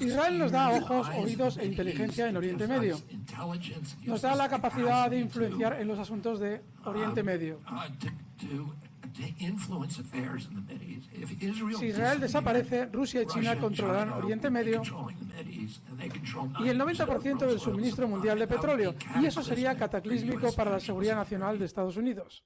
Israel nos da ojos, oídos e inteligencia en Oriente Medio. Nos da la capacidad de influenciar en los asuntos de Oriente Medio. Si Israel desaparece, Rusia y China controlarán Oriente Medio y el 90% del suministro mundial de petróleo, y eso sería cataclísmico para la seguridad nacional de Estados Unidos.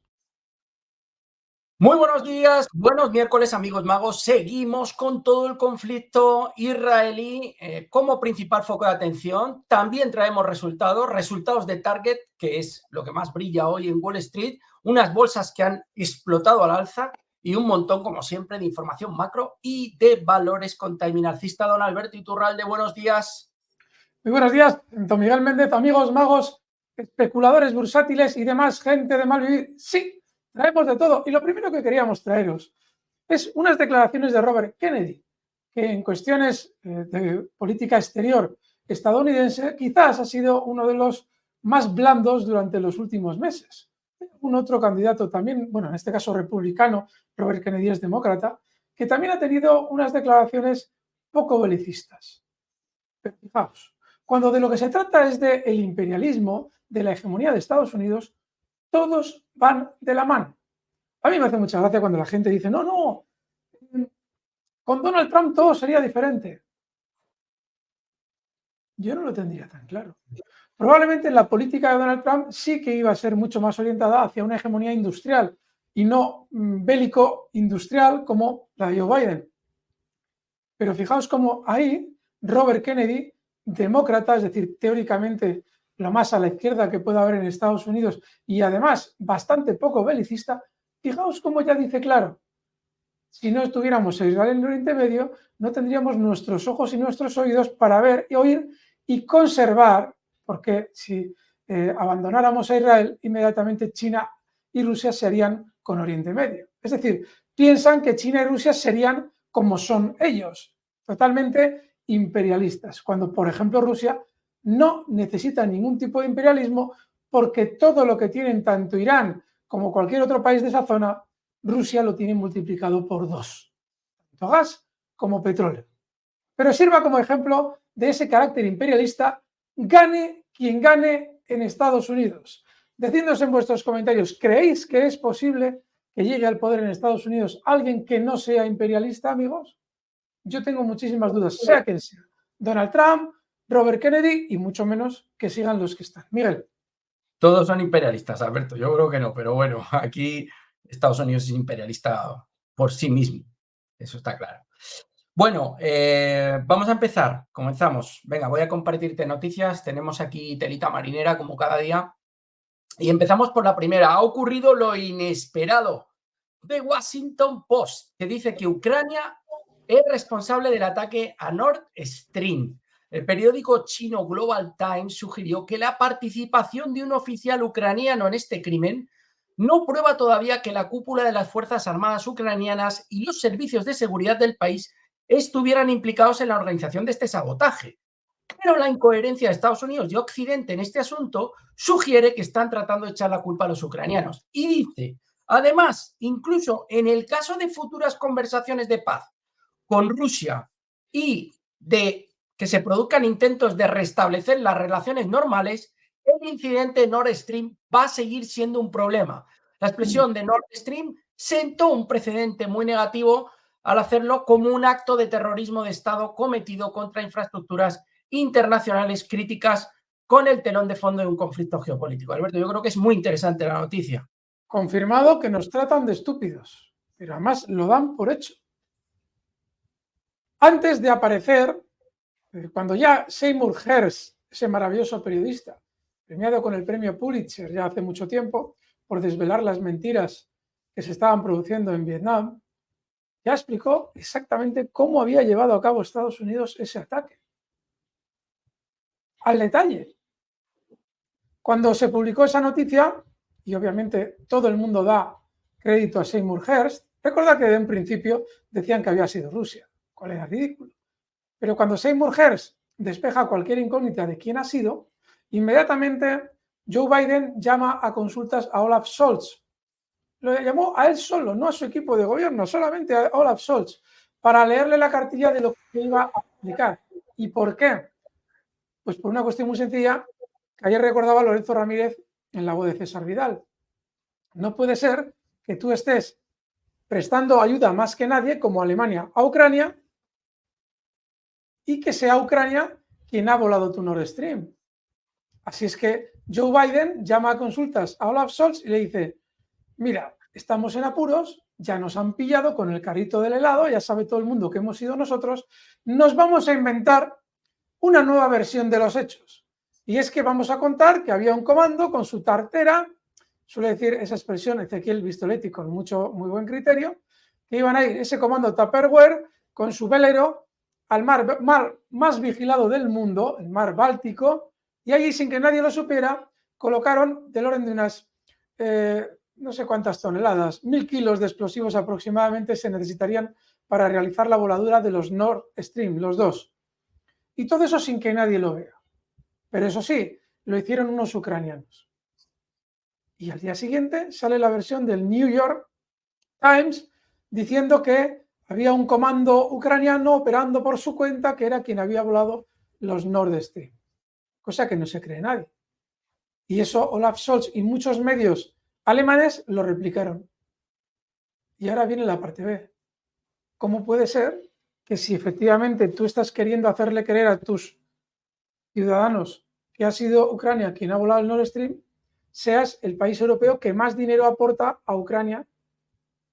Muy buenos días, buenos miércoles amigos magos. Seguimos con todo el conflicto israelí como principal foco de atención. También traemos resultados de Target, que es lo que más brilla hoy en Wall Street, unas bolsas que han explotado al alza y un montón, como siempre, de información macro y de valores con timing alcista. Don Alberto Iturralde, buenos días. Muy buenos días, don Miguel Méndez, amigos magos, especuladores bursátiles y demás gente de mal vivir. Sí, traemos de todo. Y lo primero que queríamos traeros es unas declaraciones de Robert Kennedy, que en cuestiones de política exterior estadounidense quizás ha sido uno de los más blandos durante los últimos meses. Un otro candidato también, bueno, en este caso republicano, Robert Kennedy es demócrata, que también ha tenido unas declaraciones poco belicistas. Pero fijaos, cuando de lo que se trata es del imperialismo, de la hegemonía de Estados Unidos, todos van de la mano. A mí me hace mucha gracia cuando la gente dice, no, con Donald Trump todo sería diferente. Yo no lo tendría tan claro. Probablemente la política de Donald Trump sí que iba a ser mucho más orientada hacia una hegemonía industrial y no bélico-industrial como la de Joe Biden. Pero fijaos cómo ahí Robert Kennedy, demócrata, es decir, teóricamente lo más a la izquierda que pueda haber en Estados Unidos y además bastante poco belicista, fijaos cómo ya dice claro, si no estuviéramos en Israel en el Oriente Medio, no tendríamos nuestros ojos y nuestros oídos para ver y oír y conservar, porque si abandonáramos a Israel, inmediatamente China y Rusia se harían con Oriente Medio. Es decir, piensan que China y Rusia serían como son ellos, totalmente imperialistas, cuando, por ejemplo, Rusia no necesita ningún tipo de imperialismo porque todo lo que tienen tanto Irán como cualquier otro país de esa zona, Rusia lo tiene multiplicado por 2, tanto gas como petróleo. Pero sirva como ejemplo de ese carácter imperialista, gane quien gane en Estados Unidos. Decidnos en vuestros comentarios, ¿creéis que es posible que llegue al poder en Estados Unidos alguien que no sea imperialista, amigos? Yo tengo muchísimas dudas, sea quien sea. Donald Trump, Robert Kennedy y mucho menos que sigan los que están. Miguel. Todos son imperialistas, Alberto. Yo creo que no, pero bueno, aquí Estados Unidos es imperialista por sí mismo. Eso está claro. Bueno, vamos a empezar. Comenzamos. Venga, voy a compartirte noticias. Tenemos aquí telita marinera como cada día. Y empezamos por la primera. Ha ocurrido lo inesperado. The Washington Post, que dice que Ucrania es responsable del ataque a Nord Stream. El periódico chino Global Times sugirió que la participación de un oficial ucraniano en este crimen no prueba todavía que la cúpula de las Fuerzas Armadas ucranianas y los servicios de seguridad del país estuvieran implicados en la organización de este sabotaje. Pero la incoherencia de Estados Unidos y Occidente en este asunto sugiere que están tratando de echar la culpa a los ucranianos. Y dice, además, incluso en el caso de futuras conversaciones de paz con Rusia y de que se produzcan intentos de restablecer las relaciones normales, el incidente Nord Stream va a seguir siendo un problema. La expresión de Nord Stream sentó un precedente muy negativo al hacerlo como un acto de terrorismo de Estado cometido contra infraestructuras internacionales críticas con el telón de fondo de un conflicto geopolítico. Alberto, yo creo que es muy interesante la noticia. Confirmado que nos tratan de estúpidos, pero además lo dan por hecho. Antes de aparecer, cuando ya Seymour Hersh, ese maravilloso periodista, premiado con el premio Pulitzer ya hace mucho tiempo, por desvelar las mentiras que se estaban produciendo en Vietnam, ya explicó exactamente cómo había llevado a cabo Estados Unidos ese ataque. Al detalle. Cuando se publicó esa noticia, y obviamente todo el mundo da crédito a Seymour Hersh, recuerda que en principio decían que había sido Rusia, cual era ridículo. Pero cuando Seymour Hersh despeja cualquier incógnita de quién ha sido, inmediatamente Joe Biden llama a consultas a Olaf Scholz. Lo llamó a él solo, no a su equipo de gobierno, solamente a Olaf Scholz, para leerle la cartilla de lo que iba a aplicar. ¿Y por qué? Pues por una cuestión muy sencilla, que ayer recordaba Lorenzo Ramírez en la voz de César Vidal. No puede ser que tú estés prestando ayuda más que nadie, como Alemania, a Ucrania, y que sea Ucrania quien ha volado tu Nord Stream. Así es que Joe Biden llama a consultas a Olaf Scholz y le dice, mira, estamos en apuros, ya nos han pillado con el carrito del helado, ya sabe todo el mundo que hemos sido nosotros, nos vamos a inventar una nueva versión de los hechos. Y es que vamos a contar que había un comando con su tartera, suele decir esa expresión Ezequiel Vistoletti con muy buen criterio, que iban a ir ese comando Tupperware con su velero al mar más vigilado del mundo, el mar Báltico, y allí, sin que nadie lo supiera, colocaron del orden de unas no sé cuántas toneladas, 1000 kilos de explosivos aproximadamente se necesitarían para realizar la voladura de los Nord Stream, los dos. Y todo eso sin que nadie lo vea. Pero eso sí, lo hicieron unos ucranianos. Y al día siguiente sale la versión del New York Times diciendo que había un comando ucraniano operando por su cuenta que era quien había volado los Nord Stream. Cosa que no se cree nadie. Y eso Olaf Scholz y muchos medios alemanes lo replicaron. Y ahora viene la parte B. ¿Cómo puede ser que si efectivamente tú estás queriendo hacerle creer a tus ciudadanos que ha sido Ucrania quien ha volado el Nord Stream, seas el país europeo que más dinero aporta a Ucrania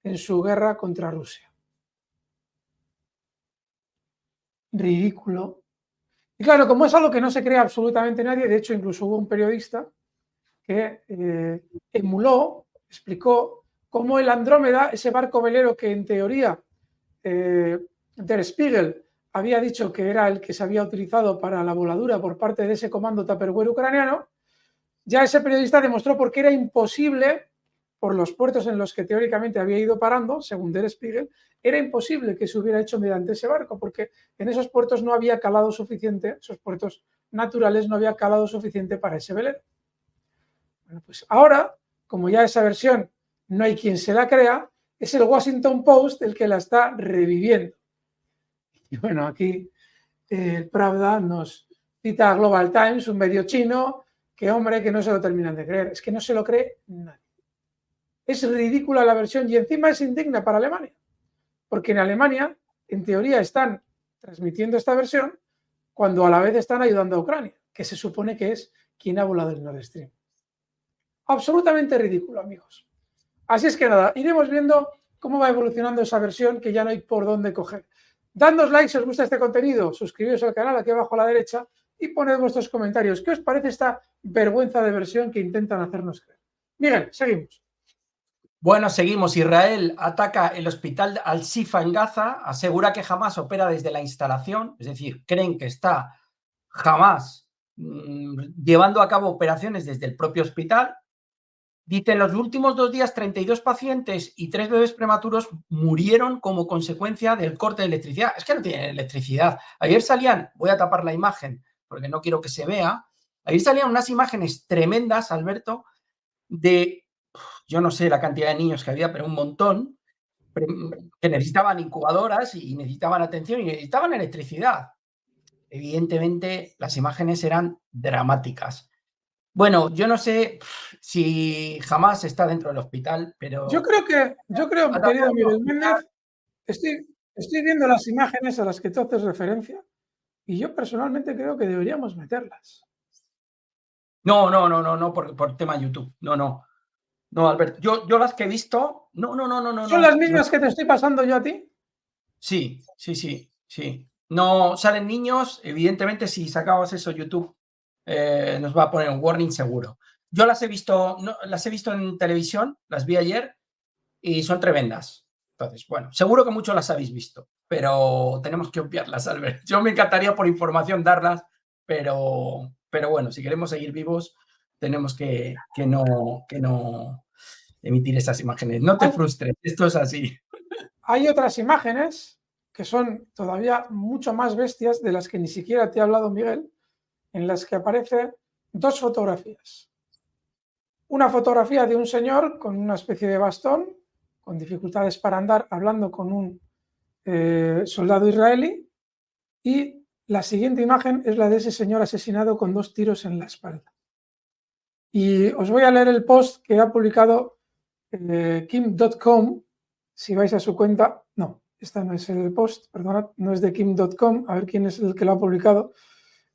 en su guerra contra Rusia? Ridículo. Y claro, como es algo que no se cree absolutamente nadie, de hecho incluso hubo un periodista que emuló, explicó cómo el Andrómeda, ese barco velero que en teoría Der Spiegel había dicho que era el que se había utilizado para la voladura por parte de ese comando Tupperware ucraniano, ya ese periodista demostró por qué era imposible, por los puertos en los que teóricamente había ido parando, según Der Spiegel, era imposible que se hubiera hecho mediante ese barco, porque en esos puertos no había calado suficiente, esos puertos naturales no había calado suficiente para ese velero. Bueno, pues ahora, como ya esa versión no hay quien se la crea, es el Washington Post el que la está reviviendo. Y bueno, aquí Pravda nos cita a Global Times, un medio chino, que hombre, que no se lo terminan de creer. Es que no se lo cree nadie. Es ridícula la versión y encima es indigna para Alemania, porque en Alemania, en teoría, están transmitiendo esta versión cuando a la vez están ayudando a Ucrania, que se supone que es quien ha volado el Nord Stream. Absolutamente ridículo, amigos. Así es que nada, iremos viendo cómo va evolucionando esa versión que ya no hay por dónde coger. Dadnos like si os gusta este contenido, suscribiros al canal aquí abajo a la derecha y poned vuestros comentarios. ¿Qué os parece esta vergüenza de versión que intentan hacernos creer? Miguel, seguimos. Bueno, seguimos. Israel ataca el hospital Al-Shifa en Gaza, asegura que Hamás opera desde la instalación, es decir, creen que está Hamás llevando a cabo operaciones desde el propio hospital. Dice, en los últimos 2 días, 32 pacientes y 3 bebés prematuros murieron como consecuencia del corte de electricidad. Es que no tienen electricidad. Ayer salían, voy a tapar la imagen porque no quiero que se vea, ayer salían unas imágenes tremendas, Alberto, de, yo no sé la cantidad de niños que había, pero un montón, que necesitaban incubadoras y necesitaban atención y necesitaban electricidad. Evidentemente, las imágenes eran dramáticas. Bueno, yo no sé si Hamás está dentro del hospital, pero... Yo creo, querido Miguel Méndez, estoy viendo las imágenes a las que tú haces referencia y yo personalmente creo que deberíamos meterlas. No, por tema YouTube. No, Alberto. Yo las que he visto... No. ¿Son las mismas que te estoy pasando yo a ti? Sí. No salen niños, evidentemente si sacabas eso YouTube nos va a poner un warning seguro. Yo las he visto en televisión, las vi ayer y son tremendas. Entonces, bueno, seguro que muchos las habéis visto, pero tenemos que obviarlas, Albert. Yo me encantaría por información darlas, pero bueno, si queremos seguir vivos, tenemos que no emitir esas imágenes. No te frustres, esto es así. Hay otras imágenes que son todavía mucho más bestias, de las que ni siquiera te ha hablado Miguel, en las que aparecen 2 fotografías. Una fotografía de un señor con una especie de bastón, con dificultades para andar, hablando con un soldado israelí, y la siguiente imagen es la de ese señor asesinado con 2 tiros en la espalda. Y os voy a leer el post que ha publicado Kim.com. Si vais a su cuenta, no, esta no es el post, perdonad, no es de Kim.com, a ver quién es el que lo ha publicado.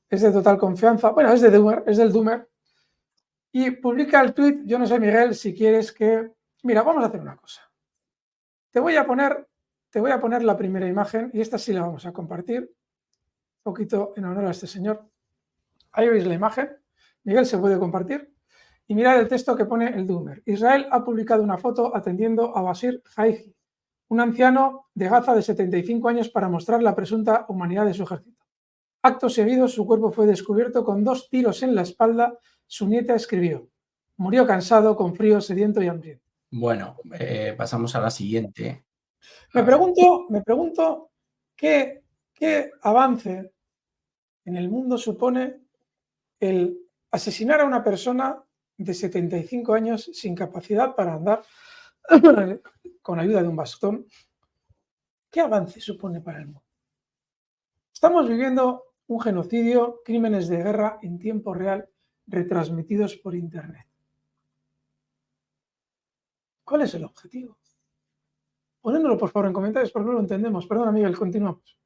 Es de Total Confianza, bueno, es de Doomer, es del Doomer. Y publica el tweet, yo no sé, Miguel, si quieres que... Mira, vamos a hacer una cosa. Te voy a poner la primera imagen y esta sí la vamos a compartir. Un poquito en honor a este señor. Ahí veis la imagen. Miguel, ¿se puede compartir? Y mirad el texto que pone el Doomer. Israel ha publicado una foto atendiendo a Basir Haiji, un anciano de Gaza de 75 años, para mostrar la presunta humanidad de su ejército. Acto seguido, su cuerpo fue descubierto con 2 tiros en la espalda. Su nieta escribió: murió cansado, con frío, sediento y hambriento. Bueno, pasamos a la siguiente. Me pregunto qué avance en el mundo supone el asesinar a una persona de 75 años sin capacidad para andar con ayuda de un bastón. ¿Qué avance supone para el mundo? Estamos viviendo un genocidio, crímenes de guerra en tiempo real retransmitidos por Internet. ¿Cuál es el objetivo? Ponéndolo por favor en comentarios porque no lo entendemos. Perdona, Miguel, continuamos.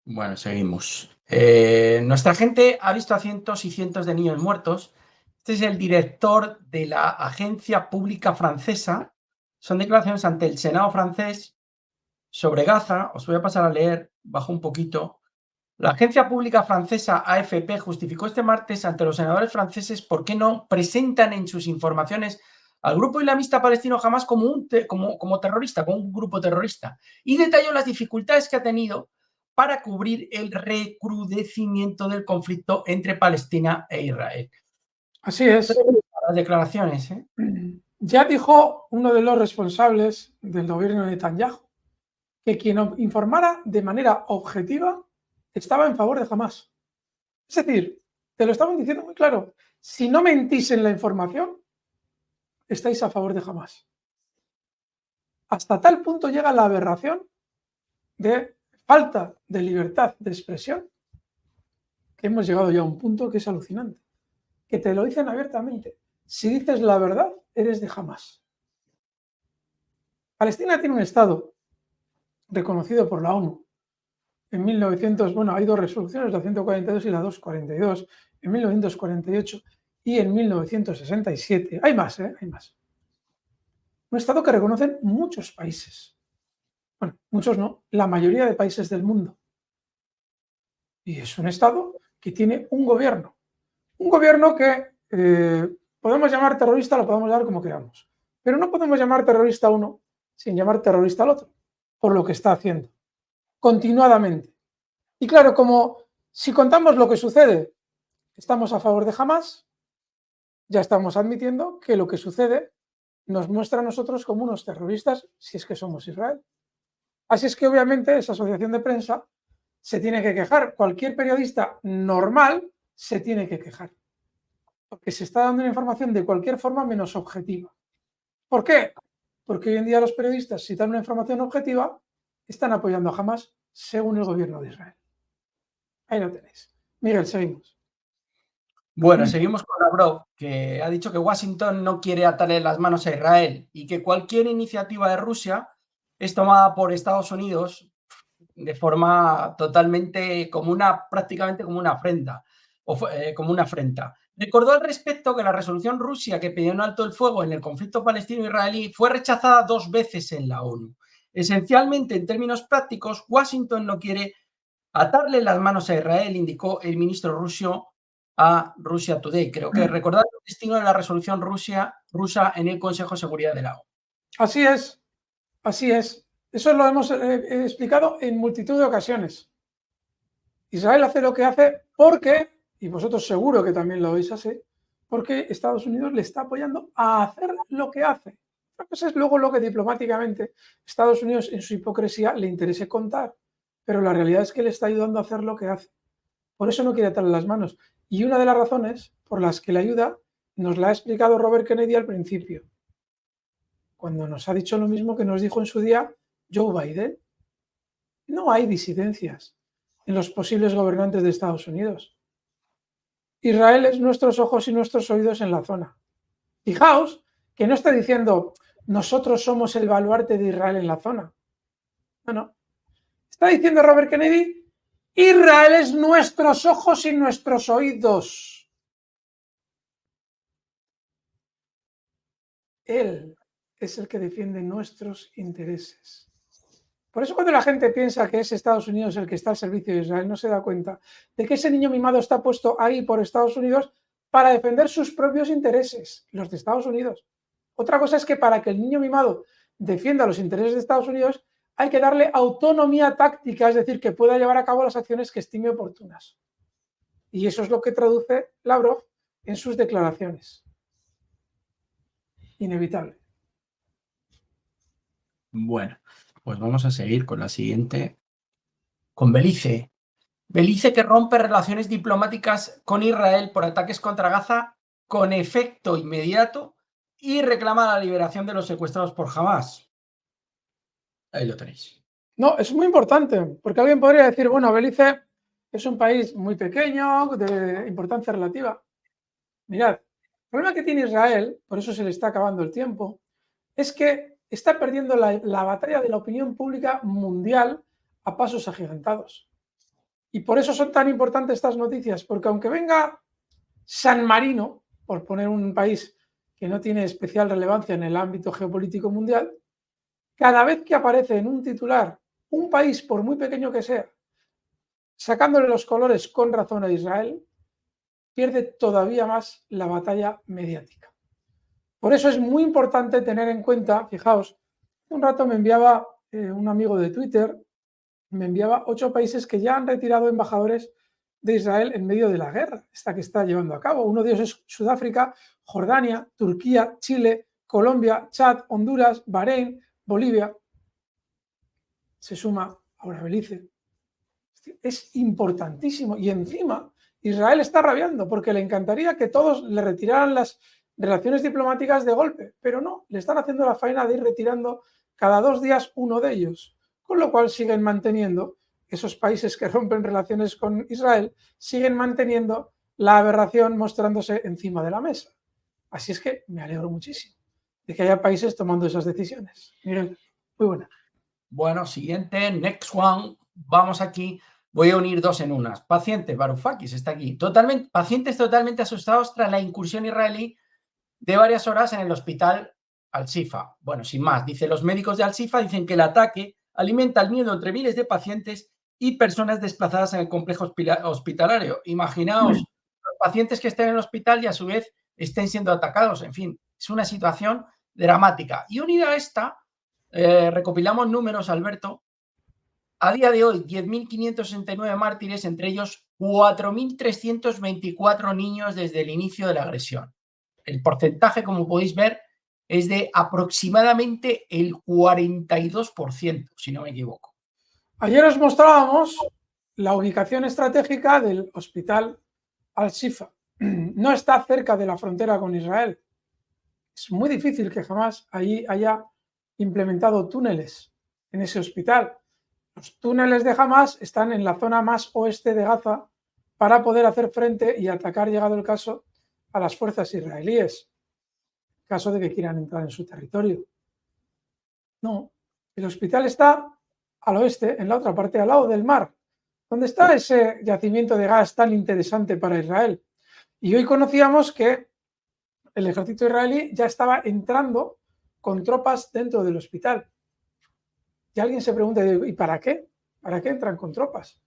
Bueno, seguimos. Nuestra gente ha visto a cientos y cientos de niños muertos. Este es el director de la agencia pública francesa. Son declaraciones ante el Senado francés sobre Gaza. Os voy a pasar a leer, bajo un poquito. La agencia pública francesa AFP justificó este martes ante los senadores franceses por qué no presentan en sus informaciones al grupo islamista palestino Hamas como terrorista, como un grupo terrorista, y detalló las dificultades que ha tenido para cubrir el recrudecimiento del conflicto entre Palestina e Israel. Así es. Las declaraciones, ¿eh? Ya dijo uno de los responsables del gobierno de Netanyahu que quien informara de manera objetiva estaba en favor de Hamas. Es decir, te lo estaban diciendo muy claro. Si no mentís en la información, estáis a favor de Hamas. Hasta tal punto llega la aberración de falta de libertad de expresión que hemos llegado ya a un punto que es alucinante. Que te lo dicen abiertamente. Si dices la verdad, eres de Hamas. Palestina tiene un Estado reconocido por la ONU. En 1900, bueno, hay 2 resoluciones, la 142 y la 242, en 1948 y en 1967. Hay más, hay más. Un Estado que reconocen muchos países. Bueno, muchos no, la mayoría de países del mundo. Y es un Estado que tiene un gobierno. Un gobierno que podemos llamar terrorista, lo podemos llamar como queramos. Pero no podemos llamar terrorista a uno sin llamar terrorista al otro, por lo que está haciendo, continuadamente. Y claro, como si contamos lo que sucede, estamos a favor de Hamas, ya estamos admitiendo que lo que sucede nos muestra a nosotros como unos terroristas, si es que somos Israel. Así es que obviamente esa asociación de prensa se tiene que quejar. Cualquier periodista normal se tiene que quejar. Porque se está dando una información de cualquier forma menos objetiva. ¿Por qué? Porque hoy en día los periodistas, si dan una información objetiva, están apoyando a Hamas según el gobierno de Israel. Ahí lo tenéis. Miguel, seguimos. Bueno, seguimos con Lavrov, que ha dicho que Washington no quiere atarle las manos a Israel y que cualquier iniciativa de Rusia es tomada por Estados Unidos de forma totalmente prácticamente como una afrenta, como una afrenta. Recordó al respecto que la resolución Rusia que pidió un alto el fuego en el conflicto palestino-israelí fue rechazada 2 veces en la ONU. Esencialmente, en términos prácticos, Washington no quiere atarle las manos a Israel, indicó el ministro ruso a Russia Today. Creo que recordar el destino de la resolución rusa en el Consejo de Seguridad de la ONU. Así es, así es. Eso lo hemos explicado en multitud de ocasiones. Israel hace lo que hace porque, y vosotros seguro que también lo veis así, porque Estados Unidos le está apoyando a hacer lo que hace. Otra cosa es luego lo que diplomáticamente Estados Unidos en su hipocresía le interese contar, pero la realidad es que le está ayudando a hacer lo que hace. Por eso no quiere atarle las manos. Y una de las razones por las que le ayuda nos la ha explicado Robert Kennedy al principio, cuando nos ha dicho lo mismo que nos dijo en su día Joe Biden. No hay disidencias. en los posibles gobernantes de Estados Unidos. Israel es nuestros ojos y nuestros oídos en la zona. Fijaos que no está diciendo nosotros somos el baluarte de Israel en la zona. No, no. Está diciendo Robert Kennedy, Israel es nuestros ojos y nuestros oídos. Él es el que defiende nuestros intereses. Por eso cuando la gente piensa que es Estados Unidos el que está al servicio de Israel, no se da cuenta de que ese niño mimado está puesto ahí por Estados Unidos para defender sus propios intereses, los de Estados Unidos. Otra cosa es que para que el niño mimado defienda los intereses de Estados Unidos, hay que darle autonomía táctica, es decir, que pueda llevar a cabo las acciones que estime oportunas. Y eso es lo que traduce Lavrov en sus declaraciones. Inevitable. Bueno, pues vamos a seguir con la siguiente. Con Belice. Belice que rompe relaciones diplomáticas con Israel por ataques contra Gaza con efecto inmediato y reclama la liberación de los secuestrados por Hamás. Ahí lo tenéis. No, es muy importante, porque alguien podría decir, bueno, Belice es un país muy pequeño, de importancia relativa. Mirad, el problema que tiene Israel, por eso se le está acabando el tiempo, es que está perdiendo la batalla de la opinión pública mundial a pasos agigantados. Y por eso son tan importantes estas noticias, porque aunque venga San Marino, por poner un país que no tiene especial relevancia en el ámbito geopolítico mundial, cada vez que aparece en un titular un país, por muy pequeño que sea, sacándole los colores con razón a Israel, pierde todavía más la batalla mediática. Por eso es muy importante tener en cuenta, fijaos, un rato me enviaba un amigo de Twitter, me enviaba 8 países que ya han retirado embajadores de Israel en medio de la guerra, esta que está llevando a cabo. Uno de ellos es Sudáfrica, Jordania, Turquía, Chile, Colombia, Chad, Honduras, Bahrein, Bolivia. Se suma ahora Belice. Es importantísimo. Y encima Israel está rabiando porque le encantaría que todos le retiraran las relaciones diplomáticas de golpe, pero no, le están haciendo la faena de ir retirando cada 2 días uno de ellos, con lo cual siguen manteniendo, esos países que rompen relaciones con Israel, siguen manteniendo la aberración mostrándose encima de la mesa. Así es que me alegro muchísimo de que haya países tomando esas decisiones. Miguel, muy buena. Bueno, siguiente, next one. Vamos aquí. Voy a unir dos en unas. Pacientes, Varoufakis está aquí. Pacientes totalmente asustados tras la incursión israelí de varias horas en el hospital Al-Shifa. Bueno, sin más, dice, los médicos de Al-Shifa dicen que el ataque alimenta el miedo entre miles de pacientes y personas desplazadas en el complejo hospitalario. Imaginaos los pacientes que estén en el hospital y a su vez estén siendo atacados. En fin, es una situación dramática. Y unida a esta, recopilamos números, Alberto. A día de hoy, 10.569 mártires, entre ellos 4.324 niños desde el inicio de la agresión. El porcentaje, como podéis ver, es de aproximadamente el 42%, si no me equivoco. Ayer os mostrábamos la ubicación estratégica del hospital Al-Shifa. No está cerca de la frontera con Israel. Es muy difícil que jamás allí haya implementado túneles en ese hospital. Los túneles de Hamas están en la zona más oeste de Gaza para poder hacer frente y atacar, llegado el caso, a las fuerzas israelíes, en caso de que quieran entrar en su territorio. No, el hospital está al oeste, en la otra parte, al lado del mar, donde está ese yacimiento de gas tan interesante para Israel. Y hoy conocíamos que el ejército israelí ya estaba entrando con tropas dentro del hospital. Y alguien se pregunta, ¿y para qué? ¿Para qué entran con tropas?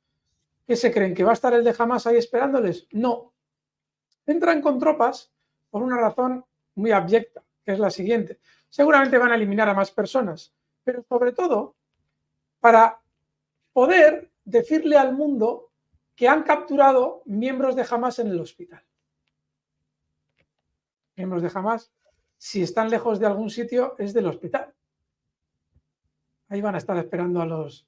¿Qué se creen? ¿Que va a estar el de Hamas ahí esperándoles? No. Entran con tropas por una razón muy abyecta, que es la siguiente. Seguramente van a eliminar a más personas, pero sobre todo para poder decirle al mundo que han capturado miembros de Hamas en el hospital. Miembros de Hamas, si están lejos de algún sitio, es del hospital. Ahí van a estar esperando a los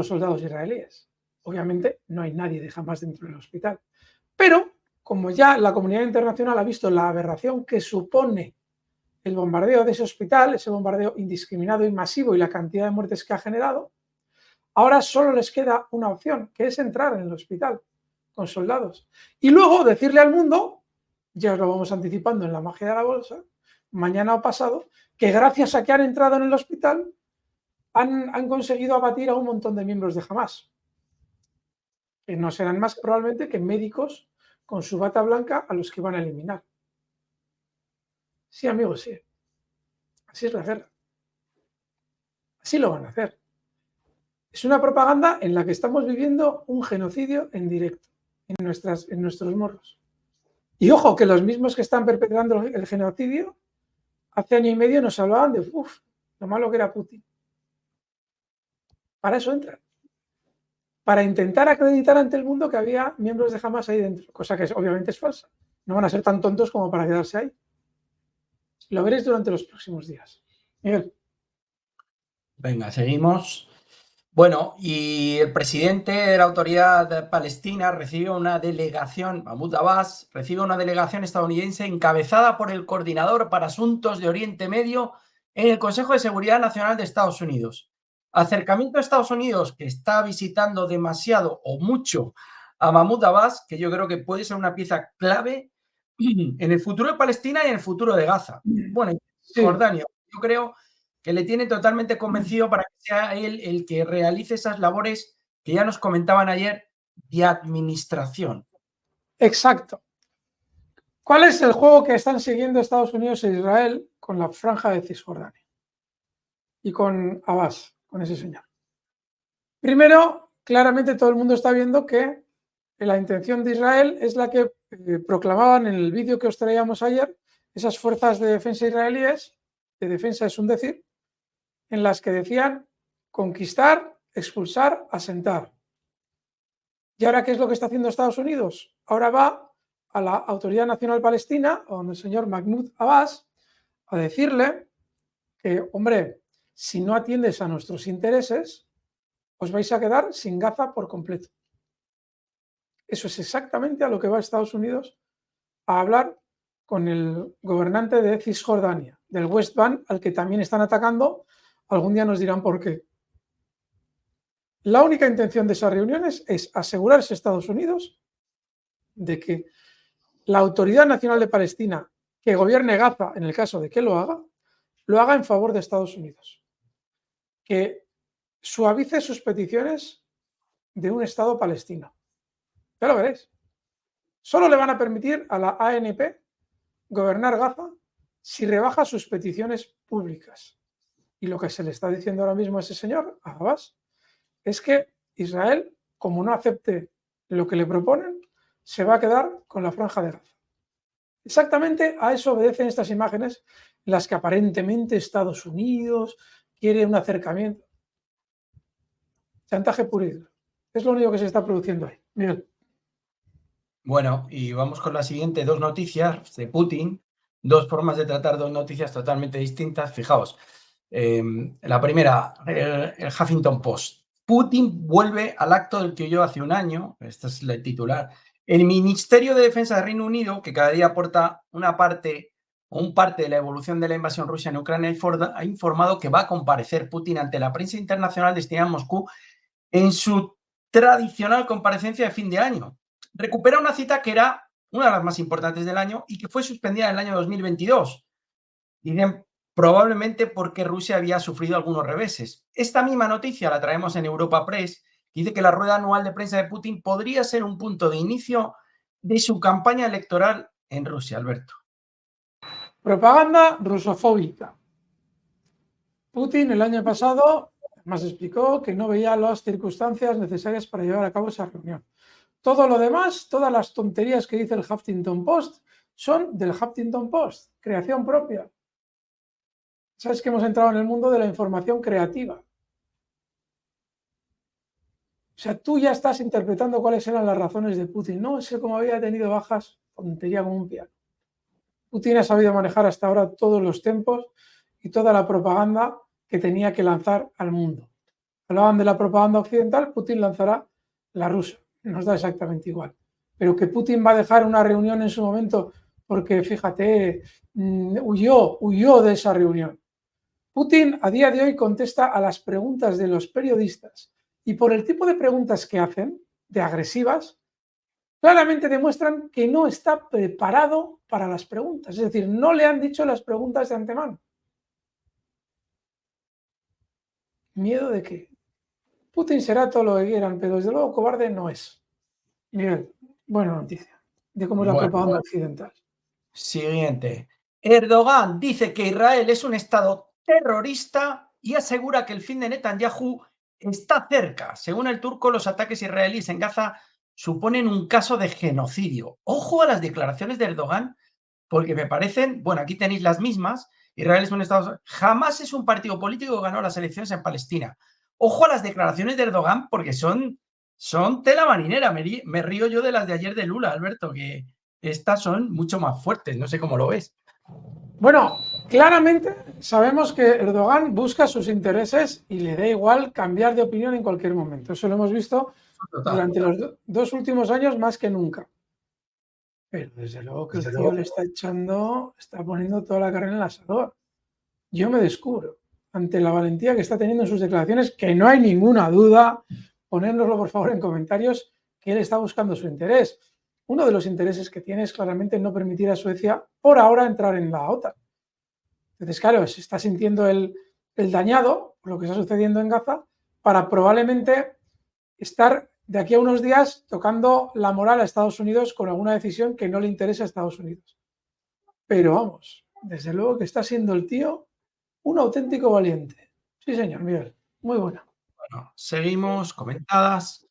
soldados israelíes. Obviamente no hay nadie de Hamas dentro del hospital. Pero, como ya la comunidad internacional ha visto la aberración que supone el bombardeo de ese hospital, ese bombardeo indiscriminado y masivo y la cantidad de muertes que ha generado, Ahora solo les queda una opción, que es entrar en el hospital con soldados. Y luego decirle al mundo, ya os lo vamos anticipando en la magia de la bolsa, mañana o pasado, que gracias a que han entrado en el hospital han conseguido abatir a un montón de miembros de Hamás, que no serán más probablemente que médicos con su bata blanca a los que van a eliminar. Sí, amigos, sí. Así es la guerra. Así lo van a hacer. Es una propaganda en la que estamos viviendo un genocidio en directo, en nuestros morros. Y ojo, que los mismos que están perpetrando el genocidio, hace año y medio nos hablaban de lo malo que era Putin. Para eso entran. Para intentar acreditar ante el mundo que había miembros de Hamás ahí dentro, cosa que obviamente es falsa. No van a ser tan tontos como para quedarse ahí. Lo veréis durante los próximos días. Miguel. Venga, seguimos. Bueno, y el presidente de la Autoridad Palestina recibe una delegación, Mahmoud Abbas, recibe una delegación estadounidense encabezada por el coordinador para asuntos de Oriente Medio en el Consejo de Seguridad Nacional de Estados Unidos. Acercamiento a Estados Unidos, que está visitando demasiado o mucho a Mahmoud Abbas, que yo creo que puede ser una pieza clave en el futuro de Palestina y en el futuro de Gaza. Bueno, Sí. Jordania, yo creo que le tiene totalmente convencido para que sea él el que realice esas labores que ya nos comentaban ayer de administración. Exacto. ¿Cuál es el juego que están siguiendo Estados Unidos e Israel con la franja de Cisjordania? Y con Abbas, con ese señor. Primero, claramente todo el mundo está viendo que la intención de Israel es la que proclamaban en el vídeo que os traíamos ayer, esas fuerzas de defensa israelíes, de defensa es un decir, en las que decían conquistar, expulsar, asentar. ¿Y ahora qué es lo que está haciendo Estados Unidos? Ahora va a la Autoridad Nacional Palestina, donde el señor Mahmoud Abbas, a decirle que, hombre, si no atiendes a nuestros intereses, os vais a quedar sin Gaza por completo. Eso es exactamente a lo que va Estados Unidos a hablar con el gobernante de Cisjordania, del West Bank, al que también están atacando. Algún día nos dirán por qué. La única intención de esas reuniones es asegurarse Estados Unidos de que la Autoridad Nacional de Palestina, que gobierne Gaza, en el caso de que lo haga en favor de Estados Unidos. Que suavice sus peticiones de un Estado palestino. Ya lo veréis. Solo le van a permitir a la ANP gobernar Gaza si rebaja sus peticiones públicas. Y lo que se le está diciendo ahora mismo a ese señor, a Abbas, es que Israel, como no acepte lo que le proponen, se va a quedar con la franja de Gaza. Exactamente a eso obedecen estas imágenes en las que aparentemente Estados Unidos quiere un acercamiento. Chantaje puro y duro. Es lo único que se está produciendo ahí. Miguel. Bueno, y vamos con la siguiente, dos noticias de Putin, dos formas de tratar dos noticias totalmente distintas. Fijaos, la primera, el Huffington Post. Putin vuelve al acto del que oyó hace un año, este es el titular. El Ministerio de Defensa del Reino Unido, que cada día aporta una parte o un parte de la evolución de la invasión rusa en Ucrania, ha informado que va a comparecer Putin ante la prensa internacional destinada a Moscú en su tradicional comparecencia de fin de año. Recupera una cita que era una de las más importantes del año y que fue suspendida en el año 2022. Dicen probablemente porque Rusia había sufrido algunos reveses. Esta misma noticia la traemos en Europa Press, que dice que la rueda anual de prensa de Putin podría ser un punto de inicio de su campaña electoral en Rusia, Alberto. Propaganda rusofóbica. Putin el año pasado más explicó que no veía las circunstancias necesarias para llevar a cabo esa reunión. Todo lo demás, todas las tonterías que dice el Huffington Post, son del Huffington Post, creación propia. Sabes que hemos entrado en el mundo de la información creativa. O sea, tú ya estás interpretando cuáles eran las razones de Putin. No sé cómo había tenido bajas, tontería como un piano. Putin ha sabido manejar hasta ahora todos los tempos y toda la propaganda que tenía que lanzar al mundo. Hablaban de la propaganda occidental, Putin lanzará la rusa. Nos da exactamente igual. Pero que Putin va a dejar una reunión en su momento porque, fíjate, huyó de esa reunión. Putin a día de hoy contesta a las preguntas de los periodistas Y por el tipo de preguntas que hacen, de agresivas, claramente demuestran que no está preparado para las preguntas. Es decir, no le han dicho las preguntas de antemano. ¿Miedo de qué? Putin será todo lo que quieran, pero desde luego cobarde no es. Miguel, buena noticia de cómo es la propaganda occidental. Siguiente. Erdogan dice que Israel es un estado terrorista y asegura que el fin de Netanyahu está cerca. Según el turco, los ataques israelíes en Gaza suponen un caso de genocidio. Ojo a las declaraciones de Erdogan, porque me parecen, bueno, aquí tenéis las mismas. Israel es un estado... Jamás es un partido político que ganó las elecciones en Palestina. Ojo a las declaraciones de Erdogan, porque son tela marinera. Me río yo de las de ayer de Lula, Alberto, que estas son mucho más fuertes. No sé cómo lo ves. Bueno, claramente sabemos que Erdogan busca sus intereses y le da igual cambiar de opinión en cualquier momento. Eso lo hemos visto durante los dos últimos años más que nunca. Pero desde luego que el tío le está poniendo toda la carne en el asador. Yo me descubro ante la valentía que está teniendo en sus declaraciones, que no hay ninguna duda, ponérnoslo por favor en comentarios, que él está buscando su interés. Uno de los intereses que tiene es claramente no permitir a Suecia por ahora entrar en la OTAN. Entonces, claro, se está sintiendo el dañado por lo que está sucediendo en Gaza para probablemente estar de aquí a unos días tocando la moral a Estados Unidos con alguna decisión que no le interesa a Estados Unidos. Pero vamos, desde luego que está siendo el tío un auténtico valiente. Sí, señor, Miguel. Muy buena. Bueno, seguimos, comentadas.